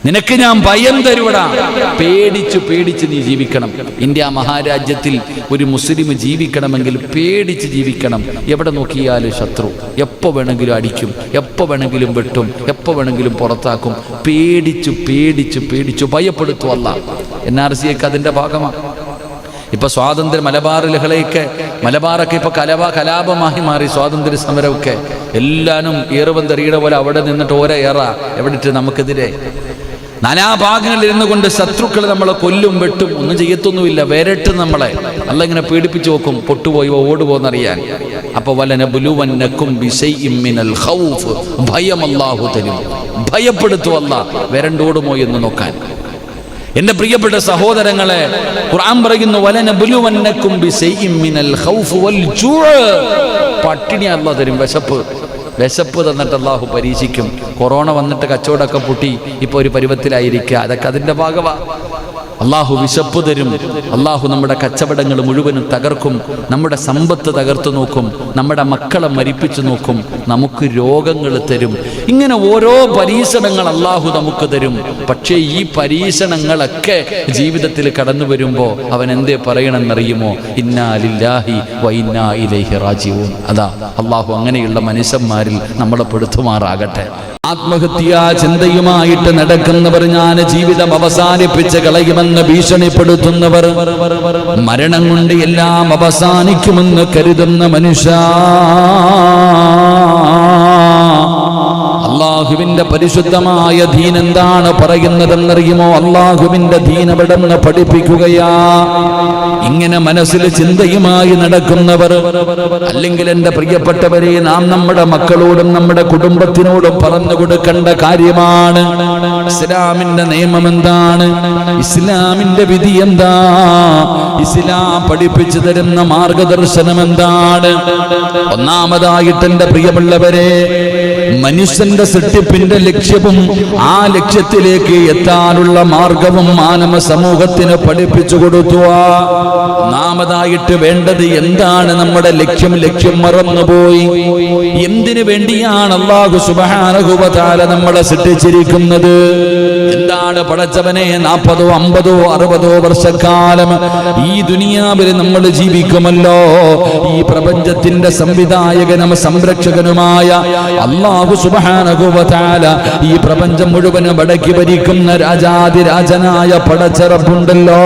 നിനക്ക് ഞാൻ ഭയം തരുവടാ. പേടിച്ചു പേടിച്ച് നീ ജീവിക്കണം. ഇന്ത്യ മഹാരാജ്യത്തിൽ ഒരു മുസ്ലിം ജീവിക്കണമെങ്കിൽ പേടിച്ച് ജീവിക്കണം. എവിടെ നോക്കിയാലും ശത്രു, എപ്പോൾ വേണമെങ്കിലും അടിക്കും, എപ്പോൾ വേണമെങ്കിലും വെട്ടും, എപ്പോൾ വേണമെങ്കിലും പുറത്താക്കും. പേടിച്ചു പേടിച്ചു പേടിച്ചു ഭയപ്പെടുത്തു അല്ലാഹ്. NRC ഒക്കെ അതിൻ്റെ ഭാഗമാണ്. ഇപ്പൊ സ്വാതന്ത്ര്യ മലബാറൊക്കെ ഇപ്പൊ കലാപമായി മാറി. സ്വാതന്ത്ര്യ സമരമൊക്കെ എല്ലാവരും ഏറുവന്തെറിയുടെ പോലെ അവിടെ നിന്നിട്ട് ഓരോ എവിടിട്ട് നമുക്കെതിരെ നാനാഭാഗങ്ങളിൽ ഇരുന്നു കൊണ്ട് ശത്രുക്കൾ നമ്മളെ കൊല്ലും വെട്ടും, ഒന്നും ചെയ്യത്തൊന്നുമില്ല, വരട്ടും നമ്മളെ. അല്ല ഇങ്ങനെ പീഡിപ്പിച്ചു നോക്കും, പൊട്ടുപോയോ ഓടുപോന്നറിയാൻ. അപ്പൊ വലനബ്ലുവന്നകും ബിശൈഇൻ മിനൽ ഖൗഫ്, ഭയം അല്ലാഹു തരും. ഭയപ്പെടുത്തു അല്ലാഹ്, വരണ്ടോടുമോ എന്ന് നോക്കാൻ. എന്റെ പ്രിയപ്പെട്ട സഹോദരങ്ങളെ, ഖുർആൻ പറയുന്നു വലനബ്ലുവന്നകും ബിശൈഇൻ മിനൽ ഖൗഫ് വൽ ജൂഅ്, പട്ടിണി അല്ലാഹു തരും, വിശപ്പ് തന്നിട്ട് അല്ലാഹു പരീക്ഷിക്കും. കൊറോണ വന്നിട്ട് കച്ചവടമൊക്കെ പൊട്ടി ഇപ്പോൾ ഒരു പരുവത്തിലായിരിക്കുക, അതൊക്കെ അതിൻ്റെ ഭാഗമാണ്. അല്ലാഹു വിശപ്പ് തരും. അല്ലാഹു നമ്മുടെ കച്ചവടങ്ങൾ മുഴുവനും തകർക്കും, നമ്മുടെ സമ്പത്ത് തകർത്തു നോക്കും, നമ്മുടെ മക്കളെ മരിപ്പിച്ചു നോക്കും, നമുക്ക് രോഗങ്ങൾ തരും. ഇങ്ങനെ ഓരോ പരീക്ഷണങ്ങൾ അല്ലാഹു നമുക്ക് തരും. പക്ഷേ ഈ പരീക്ഷണങ്ങളൊക്കെ ജീവിതത്തിൽ കടന്നു വരുമ്പോൾ അവൻ എന്തേ പറയണമെന്നറിയുമോ? ഇന്നാ ലില്ലാഹി വ ഇന്നാ ഇലൈഹി റാജിഊൻ. അതാ അല്ലാഹു അങ്ങനെയുള്ള മനുഷ്യന്മാരിൽ നമ്മളെ പെടുത്തുമാറാകട്ടെ. ആത്മഹത്യാ ചിന്തയുമായിട്ട് നടക്കുന്നവർ, ഞാൻ ജീവിതം അവസാനിപ്പിച്ച് കളയുമെന്ന് ഭീഷണിപ്പെടുത്തുന്നവർ, മരണം കൊണ്ട് എല്ലാം അവസാനിക്കുമെന്ന് കരുതുന്ന മനുഷ്യ, അള്ളാഹുവിന്റെ പരിശുദ്ധമായ ദീൻ എന്താണ് പറയുന്നതെന്നറിയുമോ? അള്ളാഹുവിന്റെ ദീൻ എവിടെന്ന് പഠിപ്പിക്കുകയാ. ഇങ്ങനെ മനസ്സിൽ ചിന്തയുമായി നടക്കുന്നവർ, അല്ലെങ്കിൽ എൻ്റെ പ്രിയപ്പെട്ടവരെ, നാം നമ്മുടെ മക്കളോടും നമ്മുടെ കുടുംബത്തിനോടും പറഞ്ഞു കൊടുക്കേണ്ട കാര്യമാണ്. ഇസ്ലാമിന്റെ നിയമം എന്താണ്? ഇസ്ലാമിന്റെ വിധി എന്താ? ഇസ്ലാം പഠിപ്പിച്ചു തരുന്ന മാർഗദർശനം എന്താണ്? ഒന്നാമതായിട്ട് എൻ്റെ പ്രിയമുള്ളവരെ, മനുഷ്യന്റെ സൃഷ്ടിപ്പിന്റെ ലക്ഷ്യവും ആ ലക്ഷ്യത്തിലേക്ക് എത്താനുള്ള മാർഗവും മാനവ സമൂഹത്തിന് പഠിപ്പിച്ചു കൊടുത്തു. ഒന്നാമതായിട്ട് വേണ്ടത് എന്താണ്? നമ്മുടെ ലക്ഷ്യം മറന്നുപോയി. എന്തിനു വേണ്ടിയാണ് അല്ലാഹു സുബ്ഹാനഹു വ തആല നമ്മളെ സൃഷ്ടിച്ചിരിക്കുന്നത്? എന്താണ് പടച്ചവനെ? 40, 50, 60 വർഷക്കാലം ഈ ദുനിയാവിൽ നമ്മൾ ജീവിക്കുമല്ലോ. ഈ പ്രപഞ്ചത്തിന്റെ സംവിധായകനും സംരക്ഷകനുമായ അല്ലാഹു സുബ്ഹാനഹു വ തആല ഈ പ്രപഞ്ചം മുഴുവനും അടക്കി ഭരിക്കുന്ന രാജാതിരാജനായ പടച്ച റബ്ബുണ്ടല്ലോ,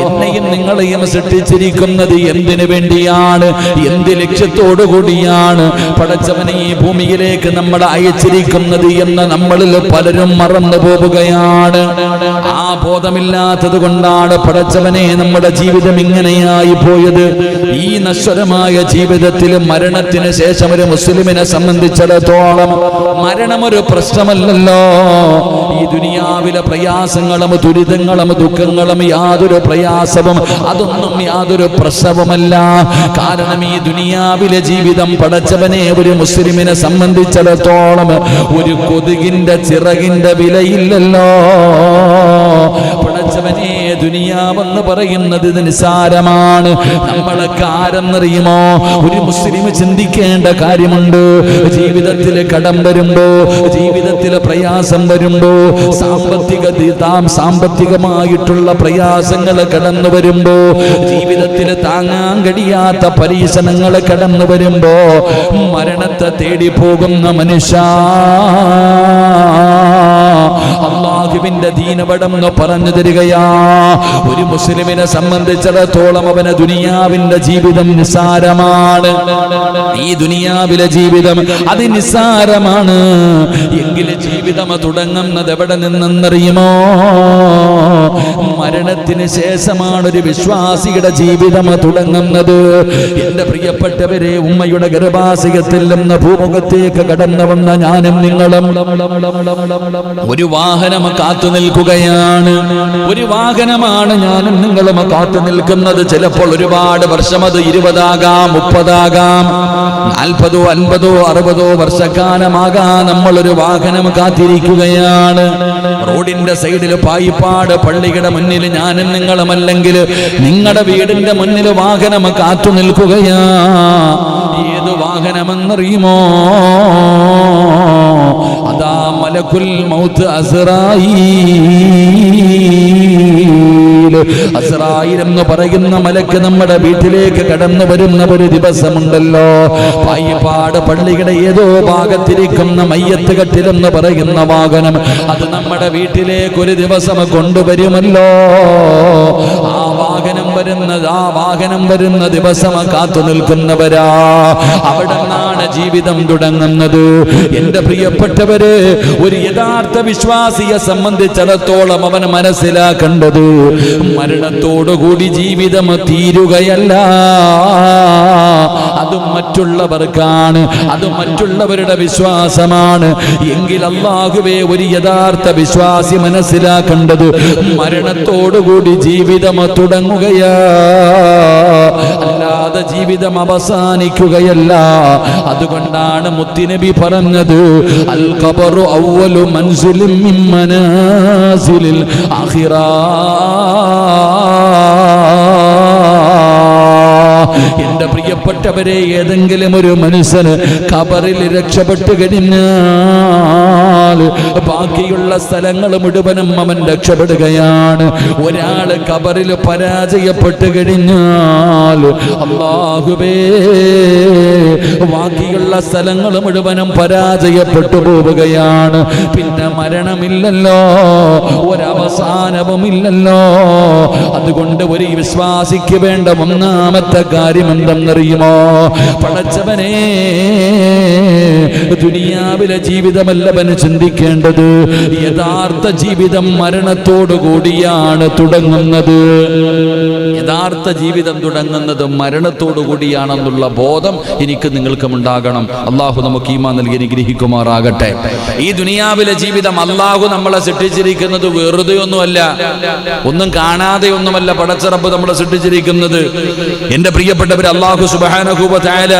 എന്നെയും നിങ്ങളെയും സൃഷ്ടിച്ചിരിക്കുന്നത് എന്തിനു വേണ്ടിയാണ്? എന്ത് ലക്ഷ്യത്തോടു കൂടിയാണ് പടച്ചവനെ ഈ ഭൂമിയിലേക്ക് നമ്മൾ അയച്ചിരിക്കുന്നത് എന്ന് നമ്മളിൽ പലരും മറന്നു പോവുകയാണ്. ആ ബോധമില്ലാത്തത് കൊണ്ടാണ് പടച്ചവനെ നമ്മുടെ ജീവിതം ഇങ്ങനെയായി പോയത്. ഈ നശ്വരമായ ജീവിതത്തിൽ മരണത്തിന് ശേഷം ഒരു മുസ്ലിമിനെ സംബന്ധിച്ചിടത്തോളം മരണം ഒരു പ്രശ്നമല്ലല്ലോ. ഈ ദുനിയാവിലെ പ്രയാസങ്ങളും ദുരിതങ്ങളും ദുഃഖങ്ങളും യാതൊരു പ്രയാസവും അതൊന്നും യാതൊരു പ്രശ്നവുമല്ല. കാരണം ഈ ദുനിയാവിലെ ജീവിതം പടച്ചവനെ ഒരു മുസ്ലിമിനെ സംബന്ധിച്ചിടത്തോളം ഒരു കൊതുകിന്റെ ചിറകിന്റെ വിലയില്ലല്ലോ. പടച്ചവനെ ദുനിയാവെന്ന് പറയുന്നത് നിസ്സാരമാണ്. നമ്മളൊക്കെ ആരെന്നറിയുമോ? ഒരു മുസ്ലിം ചിന്തിക്കേണ്ട കാര്യമുണ്ട്. ജീവിതത്തിൽ കടം വരുമ്പോ, ജീവിതത്തിൽ പ്രയാസം വരുമ്പോ, സാമ്പത്തികമായിട്ടുള്ള പ്രയാസങ്ങൾ കടന്നു വരുമ്പോ, ജീവിതത്തിൽ താങ്ങാൻ കഴിയാത്ത പരീക്ഷണങ്ങൾ കടന്നു വരുമ്പോ മരണത്തെ തേടി പോകുന്ന മനുഷ്യ, അല്ലാഹുവിന്റെ ദീൻ എവിടെന്ന് പറഞ്ഞു തരികയാ. ഒരു മുസ്ലിമിനെ സംബന്ധിച്ചിടത്തോളം അവന് ദുനിയാവിന്റെ ജീവിതം നിസ്സാരമാണ്. ഈ ദുനിയാവിലെ ജീവിതം അത് നിസ്സാരമാണ്. എങ്കിലും ജീവിതം തുടങ്ങുന്നത് എവിടെ നിന്നെന്നറിയുമോ? മരണത്തിന് ശേഷമാണ് ഒരു വിശ്വാസിയുടെ ജീവിതം തുടങ്ങുന്നത്. എന്റെ പ്രിയപ്പെട്ടവരെ, ഉമ്മയുടെ ഗർഭാശയത്തിൽ നിന്ന് ഭൂമുഖത്തേക്ക് കടന്നു വന്ന ഞാനും നിങ്ങളും ഒരു വാഹനം കാത്തു നിൽക്കുകയാണ്. ഒരു വാഹനമാണ് ഞാനും നിങ്ങളും കാത്തു നിൽക്കുന്നത്. ചിലപ്പോൾ ഒരുപാട് വർഷം, അത് 20 ആകാം, 30 ആകാം, 40, 50, 60 വർഷക്കാലമാകാം നമ്മളൊരു വാഹനം കാത്തിരിക്കുകയാണ്. റോഡിന്റെ സൈഡിൽ പായിപ്പാട് പള്ളിയുടെ മുന്നിൽ ഞാനും നിങ്ങളും, അല്ലെങ്കിൽ നിങ്ങളുടെ വീടിന്റെ മുന്നിൽ വാഹനം കാത്തു നിൽക്കുകയാ. ഏത് വാഹനമെന്നറിയുമോ? അതാ മലക്കുൽ മൗത്ത് അസ്റായീൽ എന്ന് പറയുന്ന മലക്ക് നമ്മുടെ വീട്ടിലേക്ക് കടന്നു വരുന്ന ഒരു ദിവസമുണ്ടല്ലോ. പായിപ്പാട് പള്ളിയുടെ ഏതോ ഭാഗത്തിരിക്കുന്ന മയ്യത്ത് കട്ടിലെന്ന് പറയുന്ന വാഹനം അത് നമ്മുടെ വീട്ടിലേക്ക് ഒരു ദിവസം കൊണ്ടുവരുമല്ലോ. ആ വാഹനം വരുന്ന ദിവസം കാത്തു നിൽക്കുന്നവരാ. അവിടെ നിന്നാണ് ജീവിതം തുടങ്ങുന്നത്. എന്റെ പ്രിയപ്പെട്ടവര്, ഒരു യഥാർത്ഥ വിശ്വാസിയെ സംബന്ധിച്ചിടത്തോളം അവൻ മനസ്സിലാക്കേണ്ടത് മരണത്തോടുകൂടി ജീവിതം തീരുകയല്ല. അതും മറ്റുള്ളവർക്കാണ്, അതും മറ്റുള്ളവരുടെ വിശ്വാസമാണ്. എങ്കിൽ അല്ലാഹുവേ, ഒരു യഥാർത്ഥ വിശ്വാസി മനസ്സിലാക്കേണ്ടത് മരണത്തോടുകൂടി ജീവിതം തുടങ്ങുകയാ, അല്ലാതെ ജീവിതം അവസാനിക്കുകയല്ല. അതുകൊണ്ടാണ് മുത്തുനബി പറഞ്ഞത്, അൽ ഖബറു അവ്വലു മൻസിലിൻ മിൻ മനാസിലിൽ ആഖിറ. എന്റെ പ്രിയപ്പെട്ടവരെ, ഏതെങ്കിലും ഒരു മനുഷ്യന് ഖബറിൽ രക്ഷപ്പെട്ടു കഴിഞ്ഞാൽ ബാക്കിയുള്ള സ്ഥലങ്ങൾ മുഴുവനും അവൻ രക്ഷപ്പെടുകയാണ്. ഒരാള് ഖബറിൽ പരാജയപ്പെട്ടു കഴിഞ്ഞാൽ അല്ലാഹുവേ, ബാക്കിയുള്ള സ്ഥലങ്ങൾ മുഴുവനും പരാജയപ്പെട്ടു പോവുകയാണ്. പിന്നെ മരണമില്ലല്ലോ, ഒരവസാനവുമില്ലല്ലോ. അതുകൊണ്ട് ഒരു വിശ്വാസിക്ക് വേണ്ട ഒന്നാമത്തെ കാര്യം എന്തെന്നറിയുമോ? പടച്ചവനെ, ദുനിയാവിലെ ജീവിതമല്ലവന് ചിന്തിക്കേണ്ടത്. യഥാർത്ഥ ജീവിതം മരണത്തോടു കൂടിയാണ് തുടങ്ങുന്നത്. യഥാർത്ഥ ജീവിതം തുടങ്ങുന്നത് മരണത്തോടു കൂടിയാണെന്നുള്ള ബോധം എനിക്ക് നിങ്ങൾക്കും ഉണ്ടാകണം. അള്ളാഹു നമുക്ക് ഈമാൻ നൽകി അനുഗ്രഹിക്കുമാറാകട്ടെ. ഈ ദുനിയാവിലെ ജീവിതം അള്ളാഹു നമ്മളെ സൃഷ്ടിച്ചിരിക്കുന്നത് വെറുതെ ഒന്നുമല്ല, ഒന്നും കാണാതെ ഒന്നുമല്ല പടച്ച റബ്ബ് നമ്മളെ സൃഷ്ടിച്ചിരിക്കുന്നത്. എന്റെ പ്രിയപ്പെട്ടവർ, അല്ലാഹു സുബ്ഹാനഹു വ തആല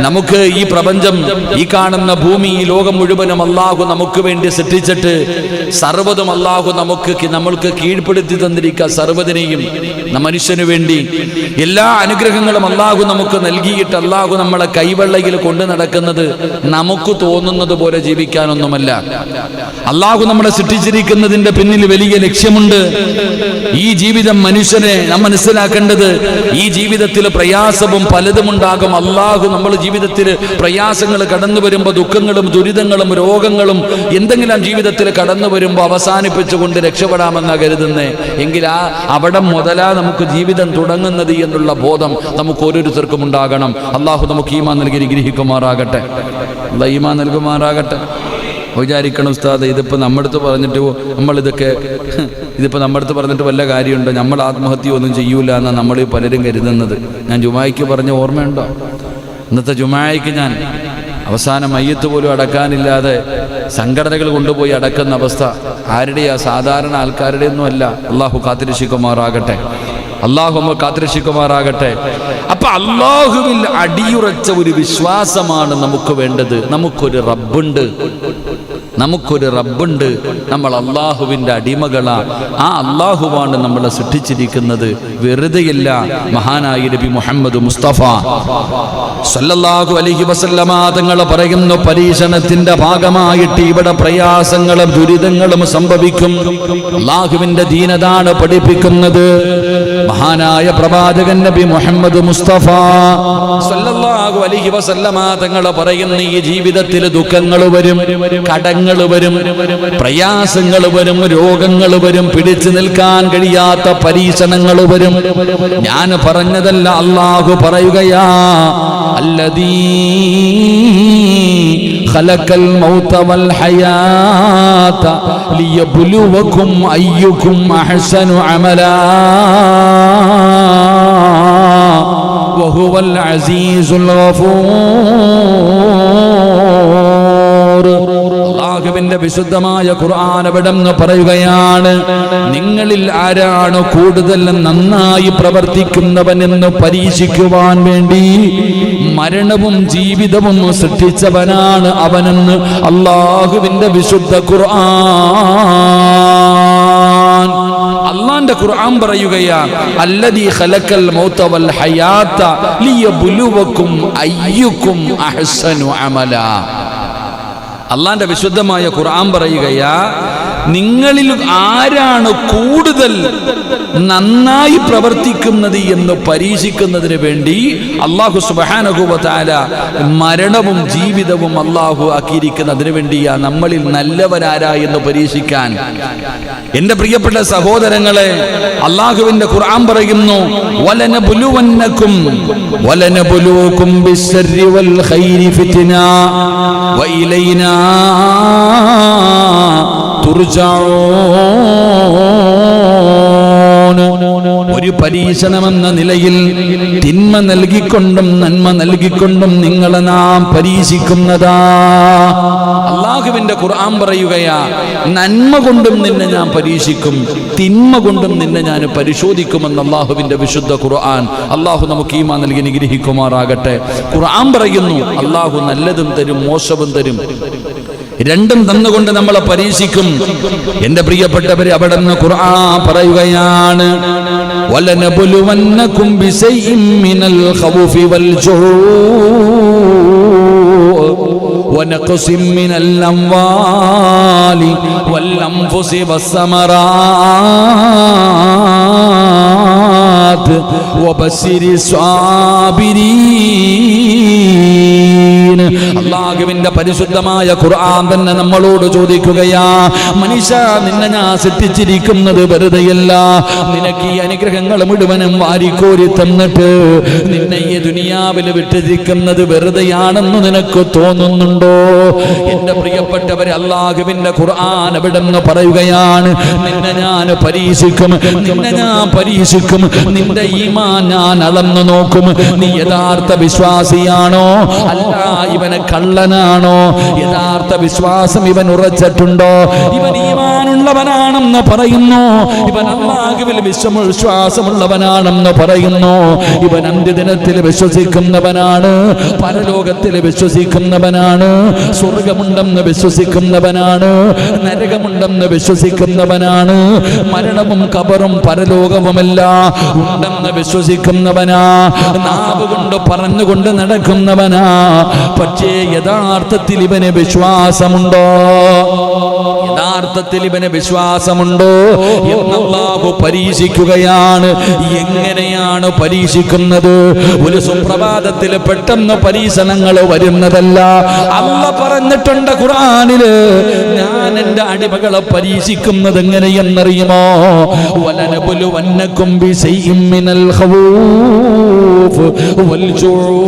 നമുക്ക് ഈ പ്രപഞ്ചം, ഈ കാണുന്ന ഭൂമി, ഈ ലോകം മുഴുവനും അല്ലാഹു നമുക്ക് വേണ്ടി സൃഷ്ടിച്ചിട്ട് സർവ്വതും അല്ലാഹു നമ്മൾക്ക് കീഴ്പ്പെടുത്തി തന്നിരിക്കുക. സർവ്വതിനെയും മനുഷ്യന് വേണ്ടി എല്ലാ അനുഗ്രഹങ്ങളും അല്ലാഹു നമുക്ക് നൽകിയിട്ട് അല്ലാഹു നമ്മളെ കൈവെള്ളയിൽ കൊണ്ടു നടക്കുന്നത് നമുക്ക് തോന്നുന്നത് പോലെ ജീവിക്കാനൊന്നുമല്ല. അല്ലാഹു നമ്മളെ സൃഷ്ടിച്ചിരിക്കുന്നതിന്റെ പിന്നിൽ വലിയ ലക്ഷ്യമുണ്ട്. ഈ ജീവിതം മനുഷ്യനെ നാം മനസ്സിലാക്കേണ്ടത്, ഈ ജീവിതത്തിൽ പ്രയാസവും പലതും ഉണ്ടാകും. അല്ലാഹു നമ്മൾ ജീവിതത്തിൽ പ്രയാസങ്ങൾ കടന്നു വരുമ്പോൾ, ദുഃഖങ്ങളും ദുരിതങ്ങളും രോഗങ്ങളും എന്തെങ്കിലും ജീവിതത്തിൽ കടന്നു വരുമ്പോൾ അവസാനിപ്പിച്ചുകൊണ്ട് രക്ഷപ്പെടാമെന്നാണ് കരുതുന്നേ. എങ്കിൽ അവിടെ മുതലാ നമുക്ക് ജീവിതം തുടങ്ങുന്നത് എന്നുള്ള ബോധം നമുക്ക് ഓരോരുത്തർക്കും ഉണ്ടാകണം. അല്ലാഹു നമുക്ക് ഈമാൻ നൽകി അനുഗ്രഹിക്കുമാറാകട്ടെ. അല്ലാഹു ഈമാൻ നൽകുമാറാകട്ടെ. വിചാരിക്കണം, ഉസ്താദ്, ഇതിപ്പോൾ നമ്മുടെ പറഞ്ഞിട്ട് വല്ല കാര്യമുണ്ടോ? നമ്മൾ ആത്മഹത്യ ഒന്നും ചെയ്യൂല എന്നാണ് നമ്മൾ പലരും കരുതുന്നത്. ഞാൻ ജുമായ്ക്ക് പറഞ്ഞ ഓർമ്മയുണ്ടോ? ഇന്നത്തെ ജുമായ്ക്ക് ഞാൻ അവസാനം മയ്യത്ത് പോലും അടക്കാനില്ലാതെ സംഘടനകൾ കൊണ്ടുപോയി അടക്കുന്ന അവസ്ഥ ആരുടെയാ? സാധാരണ ആൾക്കാരുടെ ഒന്നും അല്ല. അള്ളാഹു കാത്തിരക്ഷിക്കുമാറാകട്ടെ. അള്ളാഹു കാത്തിരക്ഷിക്കുമാറാകട്ടെ. അപ്പൊ അള്ളാഹുവിൽ അടിയുറച്ച ഒരു വിശ്വാസമാണ് നമുക്ക് വേണ്ടത്. നമുക്കൊരു റബ്ബുണ്ട്. നമ്മൾ അള്ളാഹുവിൻ്റെ അടിമകളാ. ആ അള്ളാഹുവാണ് നമ്മളെ സൃഷ്ടിച്ചിരിക്കുന്നത്, വെറുതെയല്ല. മഹാനായ നബി മുഹമ്മദ് മുസ്തഫ സല്ലല്ലാഹു അലൈഹി വസല്ലമ തങ്ങൾ പറയുന്നു, പരീക്ഷണത്തിന്റെ ഭാഗമായിട്ട് ഇവിടെ പ്രയാസങ്ങളും ദുരിതങ്ങളും സംഭവിക്കും. അള്ളാഹുവിന്റെ ദീനതാണ് പഠിപ്പിക്കുന്നത്. മഹാനായ പ്രവാചകൻ നബി മുഹമ്മദ് മുസ്തഫ സല്ലല്ലാഹു അലൈഹി വസല്ലമ തങ്ങൾ പറയുന്നു, ഈ ജീവിതത്തിൽ ദുഃഖങ്ങൾ വരും, കടങ്ങൾ വരും, പ്രയാസങ്ങൾ വരും, രോഗങ്ങൾ വരും, പിടിച്ചു നിൽക്കാൻ കഴിയാത്ത പരീക്ഷണങ്ങൾ വരും. ഞാൻ പറഞ്ഞതല്ല, അല്ലാഹു പറയുകയാ, അല്ലദീ ഖലഖൽ മൗത വൽ ഹയാത ലിയബ്ലുവകും അയ്യുകും അഹ്സനു അമലാ വഹുവൽ അസീസുൽ ഗഫൂർ. അല്ലാഹുവിന്റെ വിശുദ്ധമായ ഖുർആൻ അവിടെന്ന് പറയുകയാണ്, നിങ്ങളിൽ ആരാണ് കൂടുതൽ നന്നായി പ്രവർത്തിക്കുന്നവനെന്ന് പരീക്ഷിക്കുവാൻ വേണ്ടി മരണവും ജീവിതവും സൃഷ്ടിച്ചവനാണ് അവനെന്ന് അല്ലാഹുവിന്റെ വിശുദ്ധ ഖുർആൻ. അല്ലാഹുവിന്റെ ഖുർആൻ പറയുകയാണ്, അല്ലദീ ഖലഖൽ മൗത വൽ ഹയാത ലിയബ്ലുവകും അയ്യുകും അഹ്സനു അമലാ. അള്ളാന്റെ വിശുദ്ധമായ ഖുർആൻ പറയുകയാ, നിങ്ങളിൽ ആരാണ് കൂടുതൽ നന്നായി പ്രവർത്തിക്കുന്നത് എന്ന് പരീക്ഷിക്കുന്നതിന് വേണ്ടി അല്ലാഹു സുബ്ഹാനഹു വ തആല മരണവും ജീവിതവും അല്ലാഹു ആക്കിയിരിക്കുന്നതിന് വേണ്ടിയാ നമ്മളിൽ നല്ലവരാരാ എന്ന് പരീക്ഷിക്കാൻ. എന്റെ പ്രിയപ്പെട്ട സഹോദരങ്ങളെ, അല്ലാഹുവിന്റെ ഖുർആൻ പറയുന്നു, വലനബുലൂകും ബിശ്ശർരി വൽ ഖൈരി ഫിത്ന വഇലൈനാ തുർജഊൻ. ഒരു പരീക്ഷണമെന്ന നിലയിൽ തിന്മ നൽകിക്കൊണ്ടും നന്മ നൽകിക്കൊണ്ടും നിങ്ങളെ നാം പരീക്ഷിക്കുന്നതാ. അല്ലാഹുവിന്റെ ഖുർആൻ പറയുകയാ, നന്മ കൊണ്ടും നിന്നെ ഞാൻ പരീക്ഷിക്കും, തിന്മ കൊണ്ടും നിന്നെ ഞാൻ പരിശോധിക്കുമെന്ന് അല്ലാഹുവിന്റെ വിശുദ്ധ ഖുർആൻ. അല്ലാഹു നമുക്ക് ഈമാൻ നൽകി അനുഗ്രഹിക്കുമാറാകട്ടെ. ഖുർആൻ പറയുന്നു, അല്ലാഹു നല്ലതും തരും മോശവും തരും, രണ്ടും തന്നുകൊണ്ട് നമ്മളെ പരീക്ഷിക്കും. എന്റെ പ്രിയപ്പെട്ടവരെ, അവിടെ നിന്ന് ഖുർആൻ പറയുകയാണ്, വലനബുലുവന്നകും ബിശൈഇൻ മിനൽ ഖൗഫി വൽ ജൂഇ വനഖസിൻ മിനൽ അംവാലി വൽ അൻഫുസി വസ്സമറാത്ത് വബശ്ശിരി സ്വാബിരീൻ. അല്ലാഹുവിന്റെ പരിശുദ്ധമായ ഖുർആൻ തന്നെ നമ്മളോട് ചോദിക്കുകയാ, മനുഷ്യ, നിന്നെ ഞാൻ സൃഷ്ടിച്ചിരിക്കുന്നത് വെറുതെയല്ല. നിനക്ക് ഈ അനുഗ്രഹങ്ങൾ മുഴുവനും വാരിക്കോരി തന്നിട്ട് നിന്നെ ഈ ദുനിയാവിൽ വിട്ടിരിക്കുന്നത് വെറുതെയാണെന്ന് നിനക്ക് തോന്നുന്നുണ്ടോ? എന്റെ പ്രിയപ്പെട്ടവരെ, അല്ലാഹുവിന്റെ ഖുർആൻ അവിടെ നിന്ന് പറയുകയാണ്, നിന്നെ ഞാൻ പരീക്ഷിക്കും, നിന്നെ ഞാൻ പരീക്ഷിക്കും, നിന്റെ ഈമാൻ ഞാൻ അളന്നു നോക്കും. നീ യഥാർത്ഥ വിശ്വാസിയാണോ അല്ല ഇവന് കള്ളനാണോ? യഥാർത്ഥ വിശ്വാസം ഇവൻ ഉറച്ചിട്ടുണ്ടോ? ഇവൻ ഈമാനുള്ളവനാണെന്ന് പറയുന്നു, ഇവൻ അല്ലാഹുവിൽ വിശ്വാസമുള്ളവനാണെന്ന് പറയുന്നു, ഇവൻ അന്ത്യദിനത്തിൽ വിശ്വസിക്കുന്നവനാണ്, പരലോകത്തിൽ വിശ്വസിക്കുന്നവനാണ്, സ്വർഗമുണ്ടെന്ന് വിശ്വസിക്കുന്നവനാണ്, നരകമുണ്ടെന്ന് വിശ്വസിക്കുന്നവനാണ്, മരണവും ഖബറും പരലോകവുമെല്ലാം ഉണ്ടെന്ന് വിശ്വസിക്കുന്നവനാ, നാവ് കൊണ്ട് പറഞ്ഞുകൊണ്ട് നടക്കുന്നവനാ. പക്ഷേ യഥാർത്ഥത്തിൽ ഇവന് വിശ്വാസമുണ്ടോ? യഥാർത്ഥത്തിൽ ഇവന് വിശ്വാസമുണ്ടോ എന്ന് അല്ലാഹു പരീക്ഷിക്കുകയാണ്. എങ്ങനെയാണ് പരീക്ഷിക്കുന്നത്? ഒരു സുപ്രഭാതത്തിൽ പെട്ടെന്ന് പരീക്ഷണങ്ങൾ വരുന്നതല്ല. അല്ലാഹു പറഞ്ഞിട്ടുണ്ട് ഖുർആനില്, ഞാൻ എന്റെ അടിമകളെ പരീക്ഷിക്കുന്നത് എങ്ങനെയെന്നറിയുമോ? വലനബുലുവന്നകും ബിശൈഇൻ മിനൽ ഖൗഫ് വൽ ജൂഇ